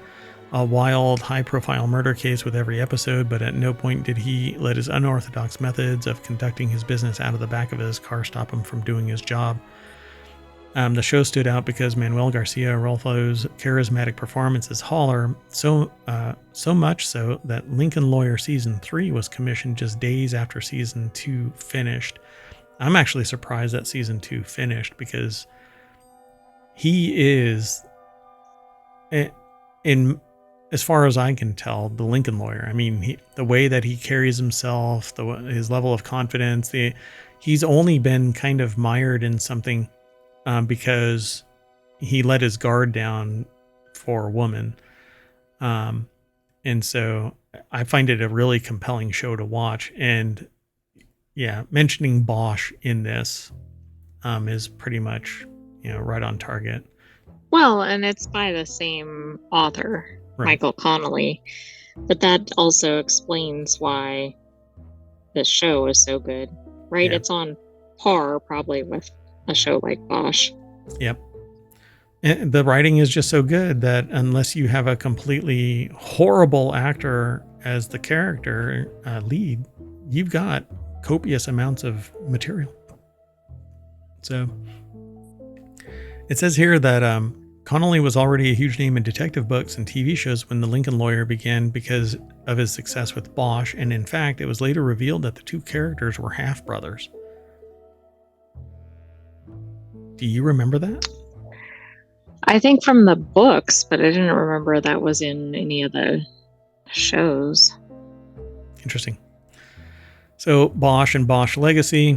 a wild, high-profile murder case with every episode, but at no point did he let his unorthodox methods of conducting his business out of the back of his car stop him from doing his job. The show stood out because Manuel Garcia Rolfo's charismatic performance as Haller, so much so that Lincoln Lawyer Season 3 was commissioned just days after Season 2 finished. I'm actually surprised that Season 2 finished because he is, in as far as I can tell, the Lincoln Lawyer. I mean, the way that he carries himself, his level of confidence, he's only been kind of mired in something because he let his guard down for a woman. And so I find it a really compelling show to watch. And yeah, mentioning Bosch in this is pretty much, right on target. Well, and it's by the same author, right. Michael Connelly. But that also explains why this show is so good, right? Yeah. It's on par probably with a show like Bosch. Yep. And the writing is just so good that unless you have a completely horrible actor as the character lead, you've got copious amounts of material. So it says here that Connelly was already a huge name in detective books and TV shows when The Lincoln Lawyer began because of his success with Bosch, and in fact, it was later revealed that the two characters were half-brothers. Do you remember that? I think from the books, but I didn't remember that was in any of the shows. Interesting. So Bosch and Bosch Legacy,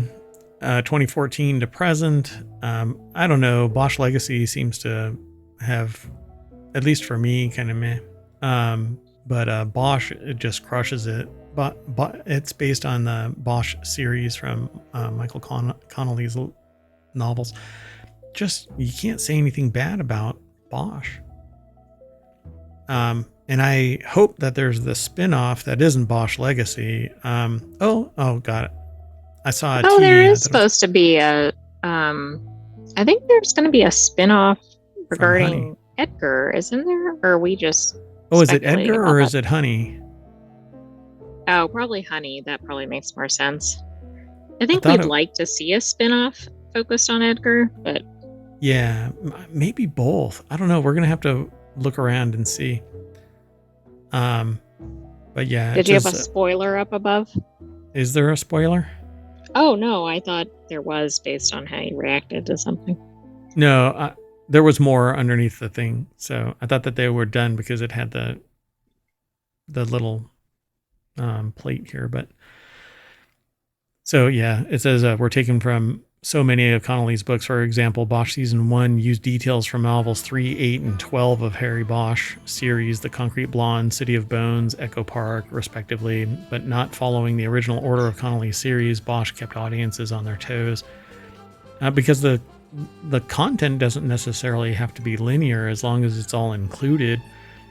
2014 to present. I don't know. Bosch Legacy seems to have, at least for me, kind of meh. But Bosch, it just crushes it. But it's based on the Bosch series from Michael Connelly's novels. Just, you can't say anything bad about Bosch. And I hope that there's the spin-off that isn't Bosch Legacy. Oh, got it. I saw it. Oh, there is supposed to be a, I think there's going to be a spin-off regarding Edgar, isn't there? Or are we just... Oh, is it Edgar or is it Honey? Oh, probably Honey. That probably makes more sense. I think we'd like to see a spin-off focused on Edgar, but... Yeah, maybe both. I don't know. We're going to have to look around and see. But yeah. Did you have a spoiler up above? Is there a spoiler? Oh, no. I thought there was based on how you reacted to something. No, there was more underneath the thing. So I thought that they were done because it had the little plate here. But so, yeah, it says we're taken from so many of Connelly's books. For example, Bosch Season 1 used details from novels 3, 8, and 12 of Harry Bosch series, The Concrete Blonde, City of Bones, Echo Park, respectively, but not following the original order of Connelly's series. Bosch kept audiences on their toes because the content doesn't necessarily have to be linear as long as it's all included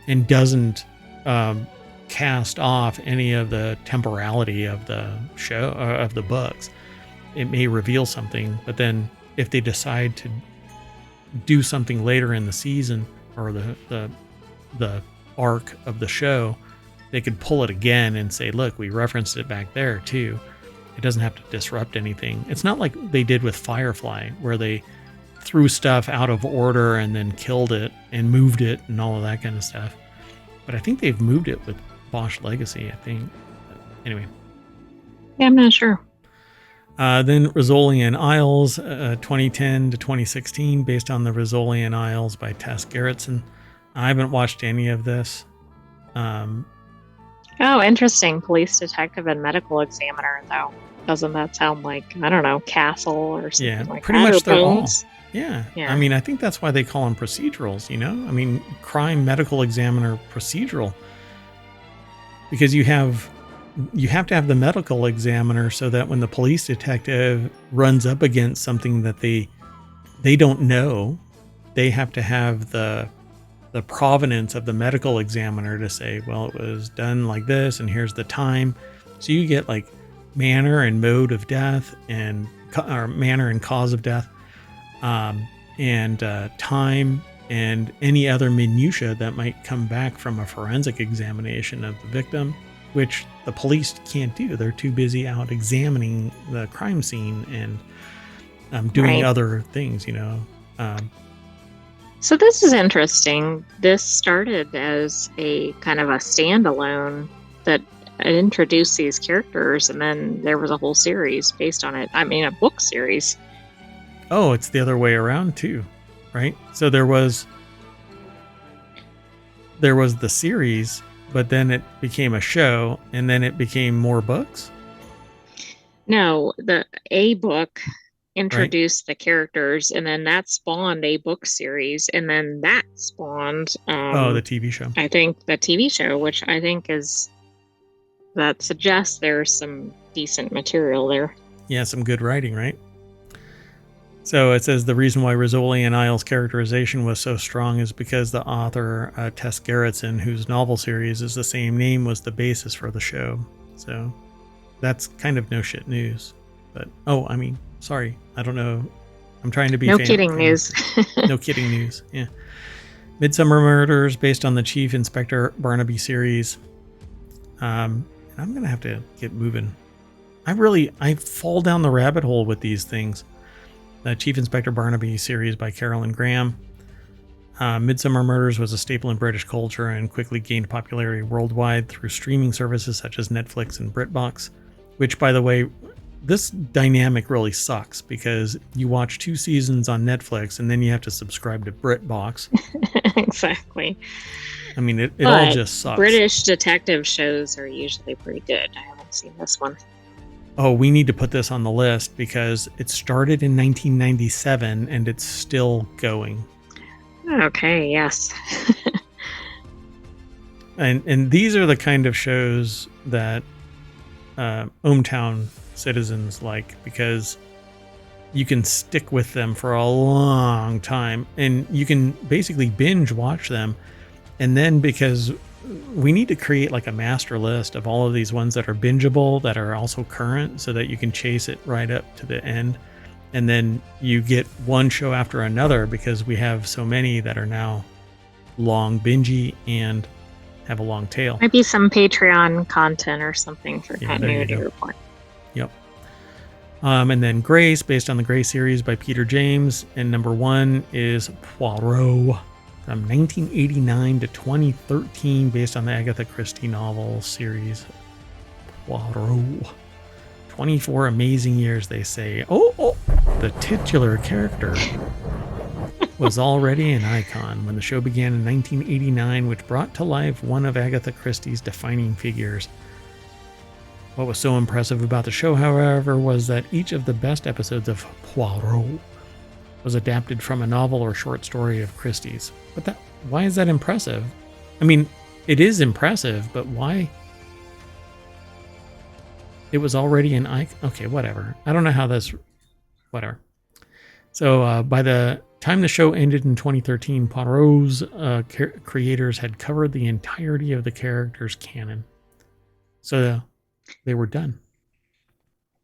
and doesn't cast off any of the temporality of the show of the books. It may reveal something, but then if they decide to do something later in the season or the the arc of the show, they could pull it again and say, look, we referenced it back there too. It doesn't have to disrupt anything. It's not like they did with Firefly, where they threw stuff out of order and then killed it and moved it and all of that kind of stuff. But I think they've moved it with Bosch Legacy, I think. But anyway. Yeah, I'm not sure. Then Rizzolian Isles, 2010 to 2016, based on the Rizzolian Isles by Tess Gerritsen. I haven't watched any of this. Oh, interesting. Police detective and medical examiner, though. Doesn't that sound like, I don't know, Castle or something like pretty that? much they're all. Bones? Yeah. Yeah. I mean, I think that's why they call them procedurals, you know? I mean, crime medical examiner procedural. Because you have to have the medical examiner so that when the police detective runs up against something that they don't know, they have to have the provenance of the medical examiner to say, well, it was done like this and here's the time. So you get like manner and mode of death and or manner and cause of death, and time and any other minutia that might come back from a forensic examination of the victim, which the police can't do. They're too busy out examining the crime scene and doing other things, you know. So this is interesting. This started as a kind of a standalone that introduced these characters, and then there was a whole series based on it. I mean, a book series. Oh, it's the other way around too, right? So there was the series, but then it became a show, and then it became more books? No, a book introduced the characters, and then that spawned a book series, and then that spawned the TV show. I think the TV show, which I think that suggests there's some decent material there. Yeah, some good writing, right? So it says the reason why Rizzolian Isles' characterization was so strong is because the author, Tess Gerritsen, whose novel series is the same name, was the basis for the show. So that's kind of no shit news. But, sorry, I don't know. I'm trying to be no kidding news. No kidding news, yeah. Midsummer Murders, based on the Chief Inspector Barnaby series. I'm going to have to get moving. I fall down the rabbit hole with these things. The Chief Inspector Barnaby series by Carolyn Graham. Midsummer Murders was a staple in British culture and quickly gained popularity worldwide through streaming services such as Netflix and BritBox, which, by the way, this dynamic really sucks because you watch 2 seasons on Netflix and then you have to subscribe to BritBox. Exactly. I mean, it all just sucks. British detective shows are usually pretty good. I haven't seen this one. Oh, we need to put this on the list because it started in 1997 and it's still going. Okay, yes. And these are the kind of shows that ohmTown citizens like because you can stick with them for a long time and you can basically binge watch them. And then because we need to create like a master list of all of these ones that are bingeable that are also current so that you can chase it right up to the end. And then you get one show after another because we have so many that are now long bingey and have a long tail. Might be some Patreon content or something for Continuity Report. Yep. And then Grace, based on the Grace series by Peter James. And number 1 is Poirot from 1989 to 2013, based on the Agatha Christie novel series Poirot. 24 amazing years, they say. Oh, the titular character was already an icon when the show began in 1989, which brought to life one of Agatha Christie's defining figures. What was so impressive about the show, however, was that each of the best episodes of Poirot was adapted from a novel or short story of Christie's. But why is that impressive? I mean, it is impressive, but why? It was already an icon. Okay, whatever. I don't know how this... Whatever. So by the time the show ended in 2013, Poirot's creators had covered the entirety of the character's canon. So they were done.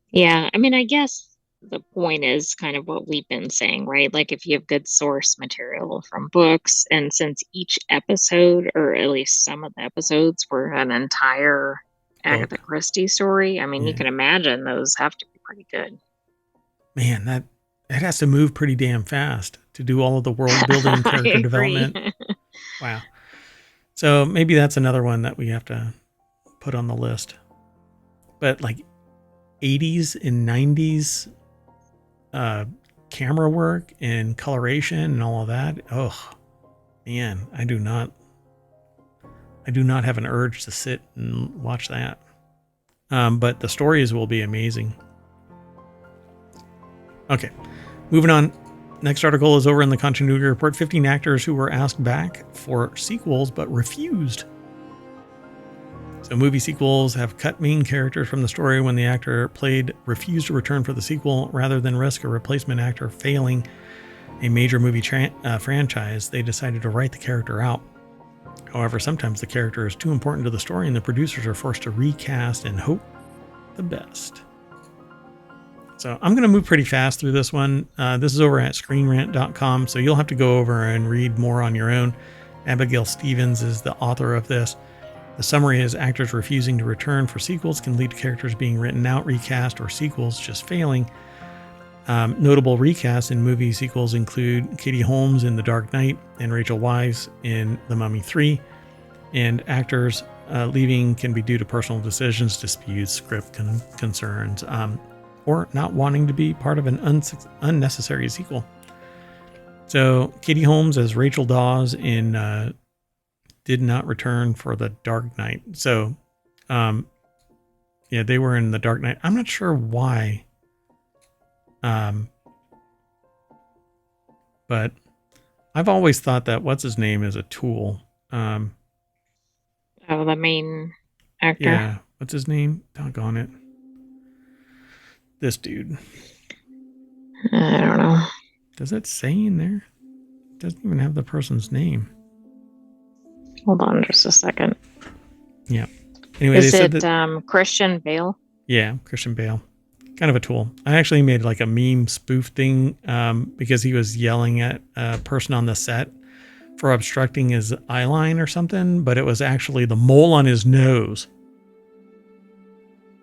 Yeah, I mean, I guess the point is kind of what we've been saying, right? Like if you have good source material from books, and since each episode, or at least some of the episodes, were an entire Agatha Book. Christie story, I mean, Yeah. you can imagine those have to be pretty good. Man, that it has to move pretty damn fast to do all of the world building, character development. Wow. So maybe that's another one that we have to put on the list. But like 80s and 90s camera work and coloration and all of that. Oh man, I do not have an urge to sit and watch that. But the stories will be amazing. Okay, moving on. Next article is over in the Continuity Report. 15 actors who were asked back for sequels but refused. So movie sequels have cut main characters from the story when the actor played refused to return for the sequel. Rather than risk a replacement actor failing a major movie franchise, they decided to write the character out. However, sometimes the character is too important to the story and the producers are forced to recast and hope the best. So I'm going to move pretty fast through this one. This is over at screenrant.com, so you'll have to go over and read more on your own. Abigail Stevens is the author of this. The summary is actors refusing to return for sequels can lead to characters being written out, recast, or sequels just failing. Notable recasts in movie sequels include Katie Holmes in The Dark Knight and Rachel Weisz in The Mummy 3. And actors leaving can be due to personal decisions, disputes, script concerns, or not wanting to be part of an unnecessary sequel. So Katie Holmes as Rachel Dawes in did not return for The Dark Knight. So, yeah, they were in The Dark Knight. I'm not sure why. But I've always thought that what's his name is a tool. Oh, the main actor. Yeah, what's his name? Doggone it. This dude. I don't know. Does it say in there? It doesn't even have the person's name. Hold on just a second. Yeah. Anyway, is they said it that, Christian Bale? Yeah, Christian Bale. Kind of a tool. I actually made like a meme spoof thing because he was yelling at a person on the set for obstructing his eye line or something, but it was actually the mole on his nose.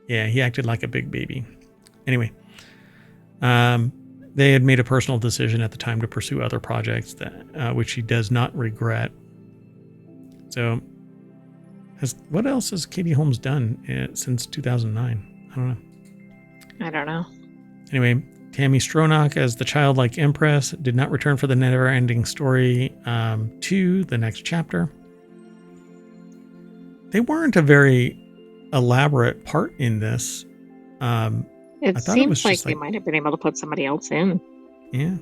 Yeah, he acted like a big baby. Anyway, they had made a personal decision at the time to pursue other projects, that which he does not regret. So, what else has Katie Holmes done since 2009? I don't know. I don't know. Anyway, Tammy Stronach as the childlike Empress did not return for the never-ending story 2, the next chapter. They weren't a very elaborate part in this. It seems like they might have been able to put somebody else in. Yeah.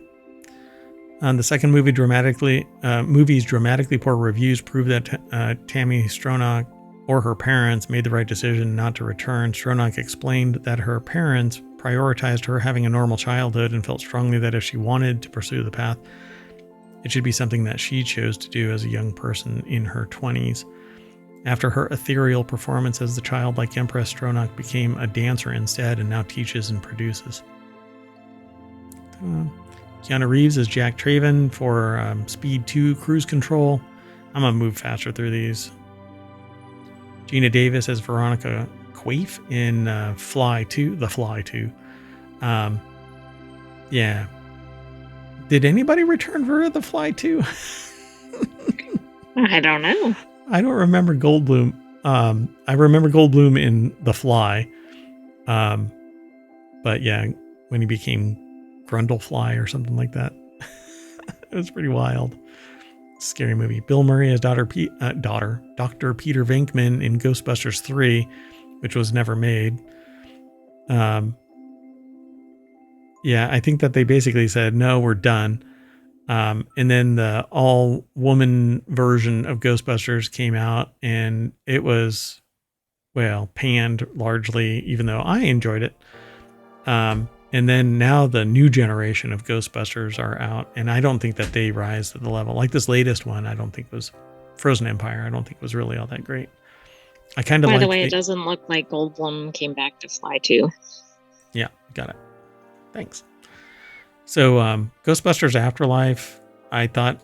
The second movie's dramatically poor reviews prove that Tammy Stronach or her parents made the right decision not to return. Stronach explained that her parents prioritized her having a normal childhood and felt strongly that if she wanted to pursue the path, it should be something that she chose to do as a young person in her 20s. After her ethereal performance as the childlike Empress, Stronach became a dancer instead and now teaches and produces. Keanu Reeves as Jack Traven for Speed 2 Cruise Control. I'm going to move faster through these. Gina Davis as Veronica Quaife in The Fly 2. Yeah. Did anybody return for The Fly 2? I don't know. I don't remember Goldblum. I remember Goldblum in The Fly. But yeah, when he became Grundlefly or something like that. It was pretty wild. Scary movie. Bill Murray as Dr. Peter Venkman in Ghostbusters 3, which was never made. Yeah, I think that they basically said, no, we're done. And then the all-woman version of Ghostbusters came out, and it was, well, panned largely, even though I enjoyed it. And then now the new generation of Ghostbusters are out, and I don't think that they rise to the level. Like this latest one, I don't think was Frozen Empire. I don't think was really all that great. I kind of By the way, it doesn't look like Goldblum came back to Fly 2. Yeah, got it. Thanks. So Ghostbusters Afterlife, I thought,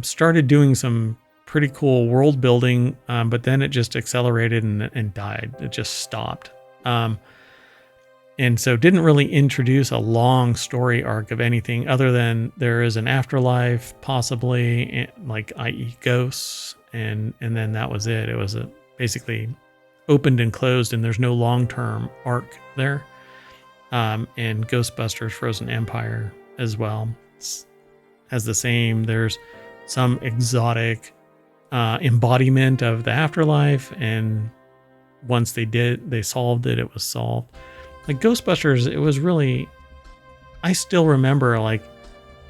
started doing some pretty cool world building, but then it just accelerated and died. It just stopped. And so didn't really introduce a long story arc of anything other than there is an afterlife, possibly, like i.e. ghosts, and then that was it. It was basically opened and closed, and there's no long-term arc there. And Ghostbusters Frozen Empire as well has the same. There's some exotic embodiment of the afterlife, and once they solved it, it was solved. Like Ghostbusters, it was really, I still remember, like,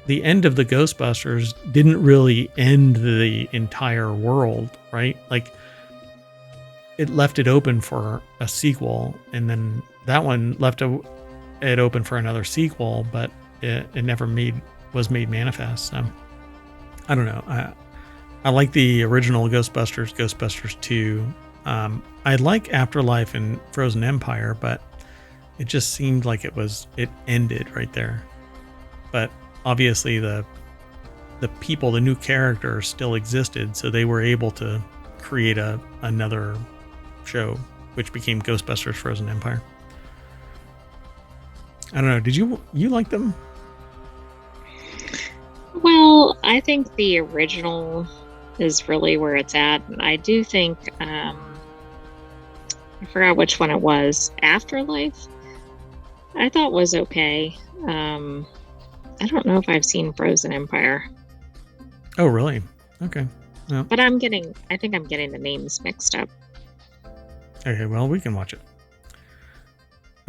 the end of the Ghostbusters didn't really end the entire world, right? Like, it left it open for a sequel, and then that one left it open for another sequel, but it never was made manifest. So I don't know. I like the original Ghostbusters 2. I like Afterlife and Frozen Empire, but it just seemed like it ended right there. But obviously the people, the new characters still existed, so they were able to create another show, which became Ghostbusters Frozen Empire. I don't know. Did you like them? Well, I think the original is really where it's at. I do think, I forgot which one it was. Afterlife, I thought was okay. I don't know if I've seen Frozen Empire. Oh, really? Okay. No. But I think I'm getting the names mixed up. Okay, well, we can watch it.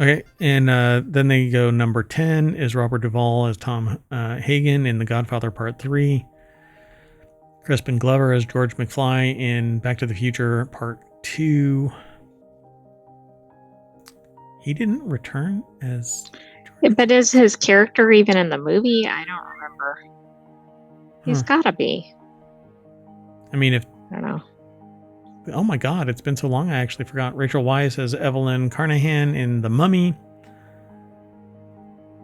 Okay, and then they go number 10 is Robert Duvall as Tom Hagen in The Godfather Part 3. Crispin Glover as George McFly in Back to the Future Part 2. He didn't return as George. But is his character even in the movie? I don't remember. He's gotta be. I mean, I don't know. Oh my God, it's been so long I actually forgot. Rachel Weisz as Evelyn Carnahan in The Mummy.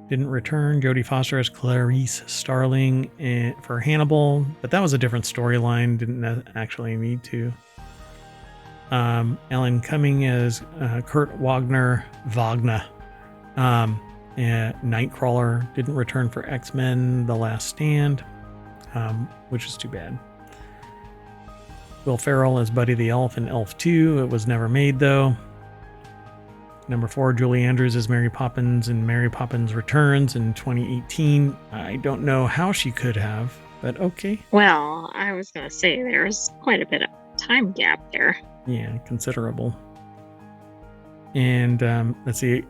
Didn't return. Jodie Foster as Clarice Starling for Hannibal, but that was a different storyline. Didn't actually need to. Alan Cumming as Kurt Wagner. Nightcrawler didn't return for X-Men The Last Stand, which is too bad. Will Ferrell as Buddy the Elf in Elf 2. It was never made, though. Number 4, Julie Andrews as Mary Poppins in Mary Poppins Returns in 2018. I don't know how she could have, but okay. Well, I was going to say there's quite a bit of time gap there. Yeah, considerable. And let's see.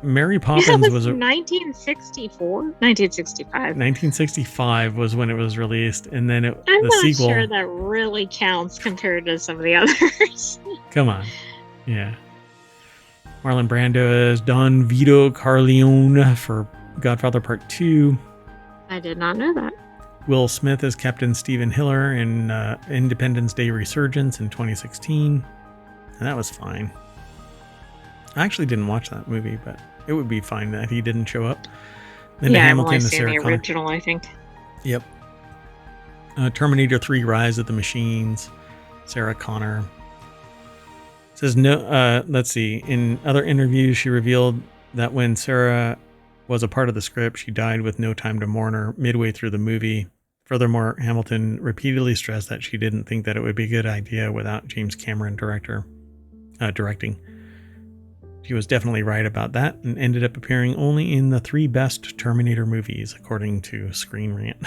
Mary Poppins was 1964? 1965. 1965 was when it was released, and then I'm the not sequel. Sure that really counts compared to some of the others. Come on. Yeah. Marlon Brando as Don Vito Corleone for Godfather Part 2. I did not know that. Will Smith as Captain Stephen Hiller in Independence Day Resurgence in 2016. And that was fine. I actually didn't watch that movie, but it would be fine that he didn't show up. Then Hamilton I've to seen Sarah the Connor. original, I think. Yep. Terminator 3 Rise of the Machines. Sarah Connor. It says no. Let's see. In other interviews, she revealed that when Sarah was a part of the script, she died with no time to mourn her midway through the movie. Furthermore, Hamilton repeatedly stressed that she didn't think that it would be a good idea without James Cameron directing. She was definitely right about that and ended up appearing only in the 3 best Terminator movies, according to Screen Rant.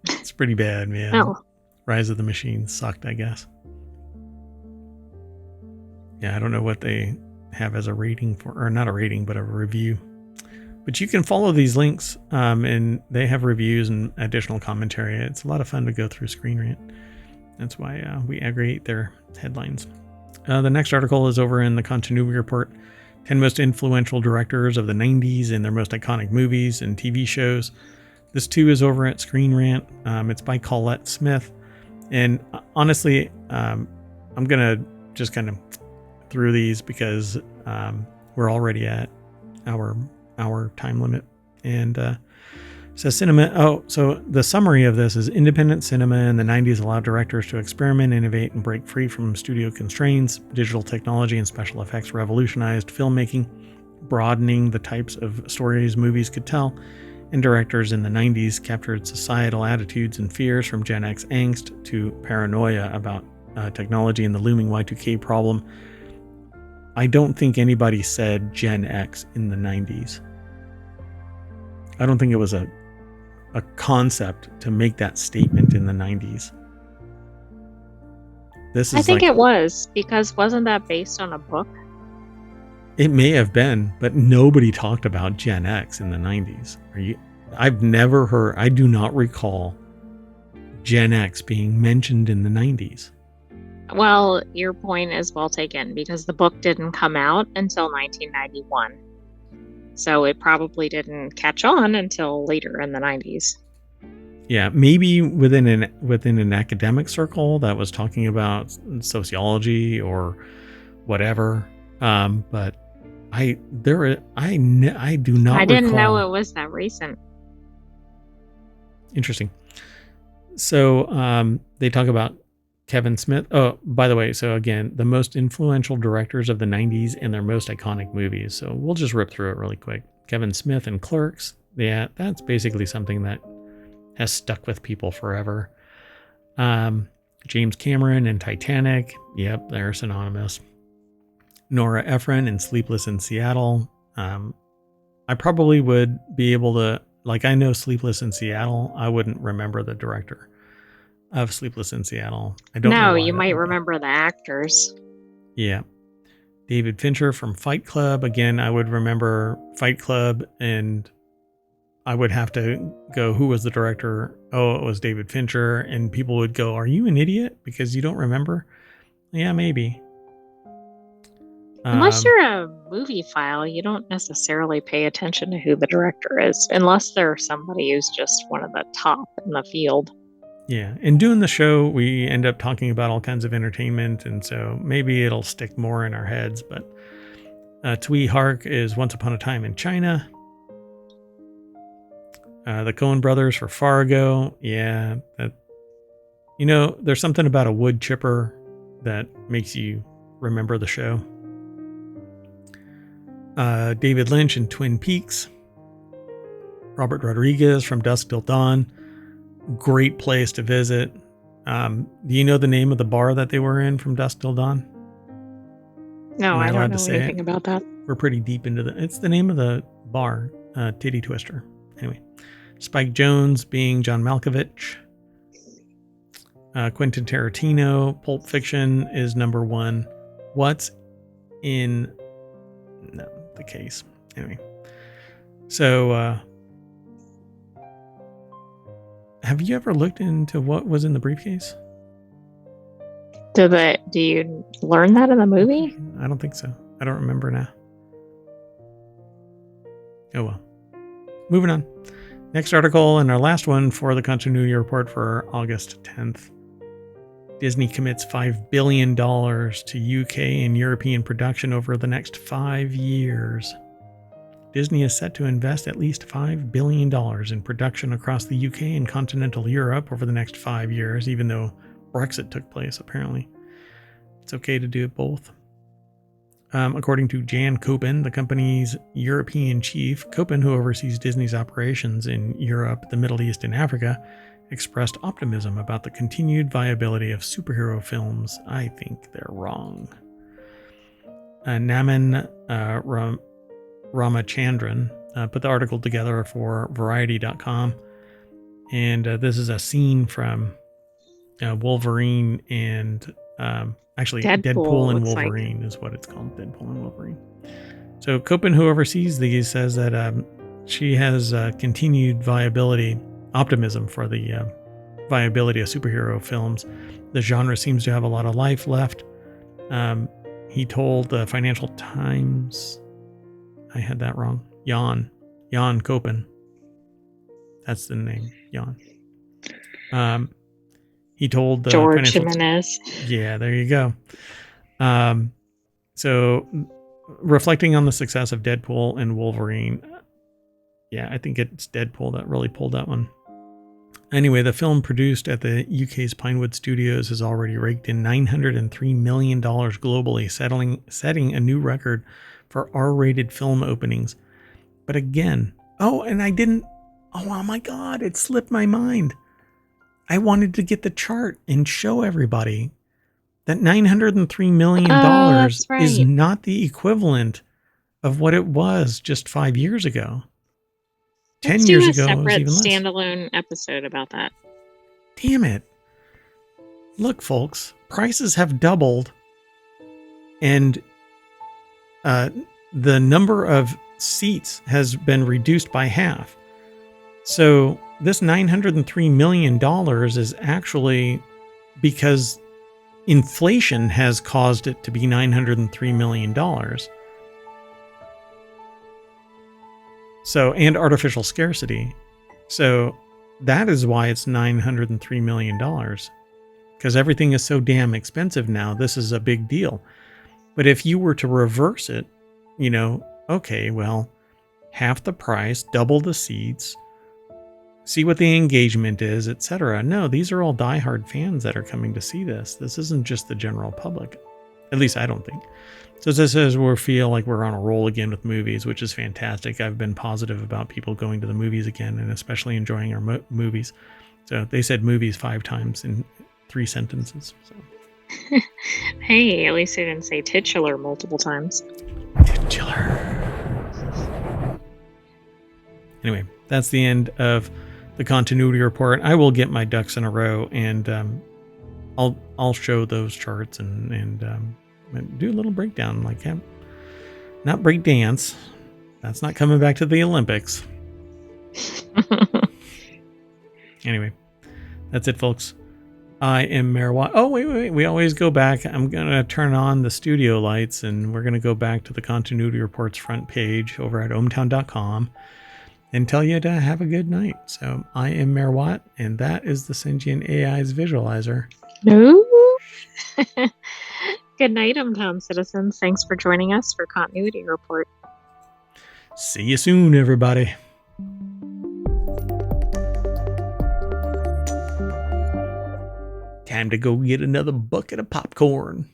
It's pretty bad, man. Oh. Rise of the Machines sucked, I guess. Yeah, I don't know what they have as a rating for, or not a rating, but a review. But you can follow these links, and they have reviews and additional commentary. It's a lot of fun to go through Screen Rant. That's why we aggregate their headlines. The next article is over in the Continuity Report. 10 most influential directors of the 90s and their most iconic movies and TV shows. This too is over at Screen Rant. It's by Colette Smith. And honestly, I'm going to just kind of through these because We're already at our time limit. And so the summary of this is independent cinema in the 90s allowed directors to experiment, innovate, and break free from studio constraints. Digital technology and special effects revolutionized filmmaking, broadening the types of stories movies could tell. And directors in the 90s captured societal attitudes and fears, from Gen X angst to paranoia about technology and the looming Y2K problem. I don't think anybody said Gen X in the 90s. I don't think it was a concept to make that statement in the 90s. I think it was, because wasn't that based on a book? It may have been, but nobody talked about Gen X in the 90s. I've never heard, I do not recall Gen X being mentioned in the 90s. Well, your point is well taken, because the book didn't come out until 1991. So it probably didn't catch on until later in the 90s. Yeah, maybe within an academic circle that was talking about sociology or whatever. But I do not. I didn't know it was that recent. Interesting. So they talk about Kevin Smith. Oh, by the way, so again, the most influential directors of the 90s and their most iconic movies. So we'll just rip through it really quick. Kevin Smith and Clerks. Yeah, that's basically something that has stuck with people forever. James Cameron and Titanic. Yep, they're synonymous. Nora Ephron and Sleepless in Seattle. I probably would be able to, like, I know Sleepless in Seattle. I wouldn't remember the director of Sleepless in Seattle. I don't know. No, you might remember the actors. Yeah. David Fincher from Fight Club. Again, I would remember Fight Club, and I would have to go, who was the director? Oh, it was David Fincher. And people would go, are you an idiot because you don't remember? Yeah, maybe. Unless you're a movie file, you don't necessarily pay attention to who the director is, unless they're somebody who's just one of the top in the field. Yeah, and doing the show, we end up talking about all kinds of entertainment, and so maybe it'll stick more in our heads. But Tsui Hark is Once Upon a Time in China. The Coen brothers for Fargo. Yeah, there's something about a wood chipper that makes you remember the show. David Lynch in Twin Peaks. Robert Rodriguez from Dusk Till Dawn. Great place to visit. Do you know the name of the bar that they were in from Dusk Till Dawn? No, I don't know anything about that. We're pretty deep into it's the name of the bar, Titty Twister. Anyway, Spike Jonze being John Malkovich. Quentin Tarantino, Pulp Fiction is number one. What's in the case? Anyway, so have you ever looked into what was in the briefcase? Do you learn that in the movie? I don't think so. I don't remember now. Oh well. Moving on. Next article, and our last one for the Continuity Report for August 10th. Disney commits $5 billion to UK and European production over the next 5 years. Disney is set to invest at least $5 billion in production across the UK and continental Europe over the next 5 years, even though Brexit took place, apparently. It's okay to do it both. According to Jan Koppen, the company's European chief, Koppen, who oversees Disney's operations in Europe, the Middle East, and Africa, expressed optimism about the continued viability of superhero films. I think they're wrong. Naman Ramachandran put the article together for Variety.com. And this is a scene from Wolverine and actually Deadpool and Wolverine is what it's called. Deadpool and Wolverine. So Koppen, who oversees these, says that she has continued optimism for the viability of superhero films. The genre seems to have a lot of life left. He told the Financial Times, I had that wrong. Jan Koppen. That's the name, Jan. He told the George Jimenez. Yeah, there you go. So reflecting on the success of Deadpool and Wolverine. Yeah, I think it's Deadpool that really pulled that one. Anyway, the film produced at the UK's Pinewood Studios has already raked in $903 million globally, setting a new record for R-rated film openings. But again, oh my God, it slipped my mind. I wanted to get the chart and show everybody that $903 million is not the equivalent of what it was just 5 years ago. 10 years ago, it was even less. Standalone episode about that. Damn it. Look, folks, prices have doubled, and the number of seats has been reduced by half. So this $903 million is actually because inflation has caused it to be $903 million. So, and artificial scarcity. So that is why it's $903 million. Because everything is so damn expensive now, this is a big deal. But if you were to reverse it, okay, well, half the price, double the seats, see what the engagement is, etc. No, these are all diehard fans that are coming to see this. This isn't just the general public. At least I don't think. So this is where we feel like we're on a roll again with movies, which is fantastic. I've been positive about people going to the movies again and especially enjoying our movies. So they said movies 5 times in 3 sentences. So. Hey, at least they didn't say titular multiple times. Titular. Anyway, that's the end of the continuity report. I will get my ducks in a row, and I'll show those charts and do a little breakdown, like not break dance. That's not coming back to the Olympics. Anyway, that's it, folks. I am Mayor Watt. Oh, wait. We always go back. I'm going to turn on the studio lights, and we're going to go back to the continuity reports front page over at ohmTown.com and tell you to have a good night. So I am Mayor Watt, and that is the Sentient AI's visualizer. No. Good night, ohmTown citizens. Thanks for joining us for Continuity Report. See you soon, everybody. Time to go get another bucket of popcorn.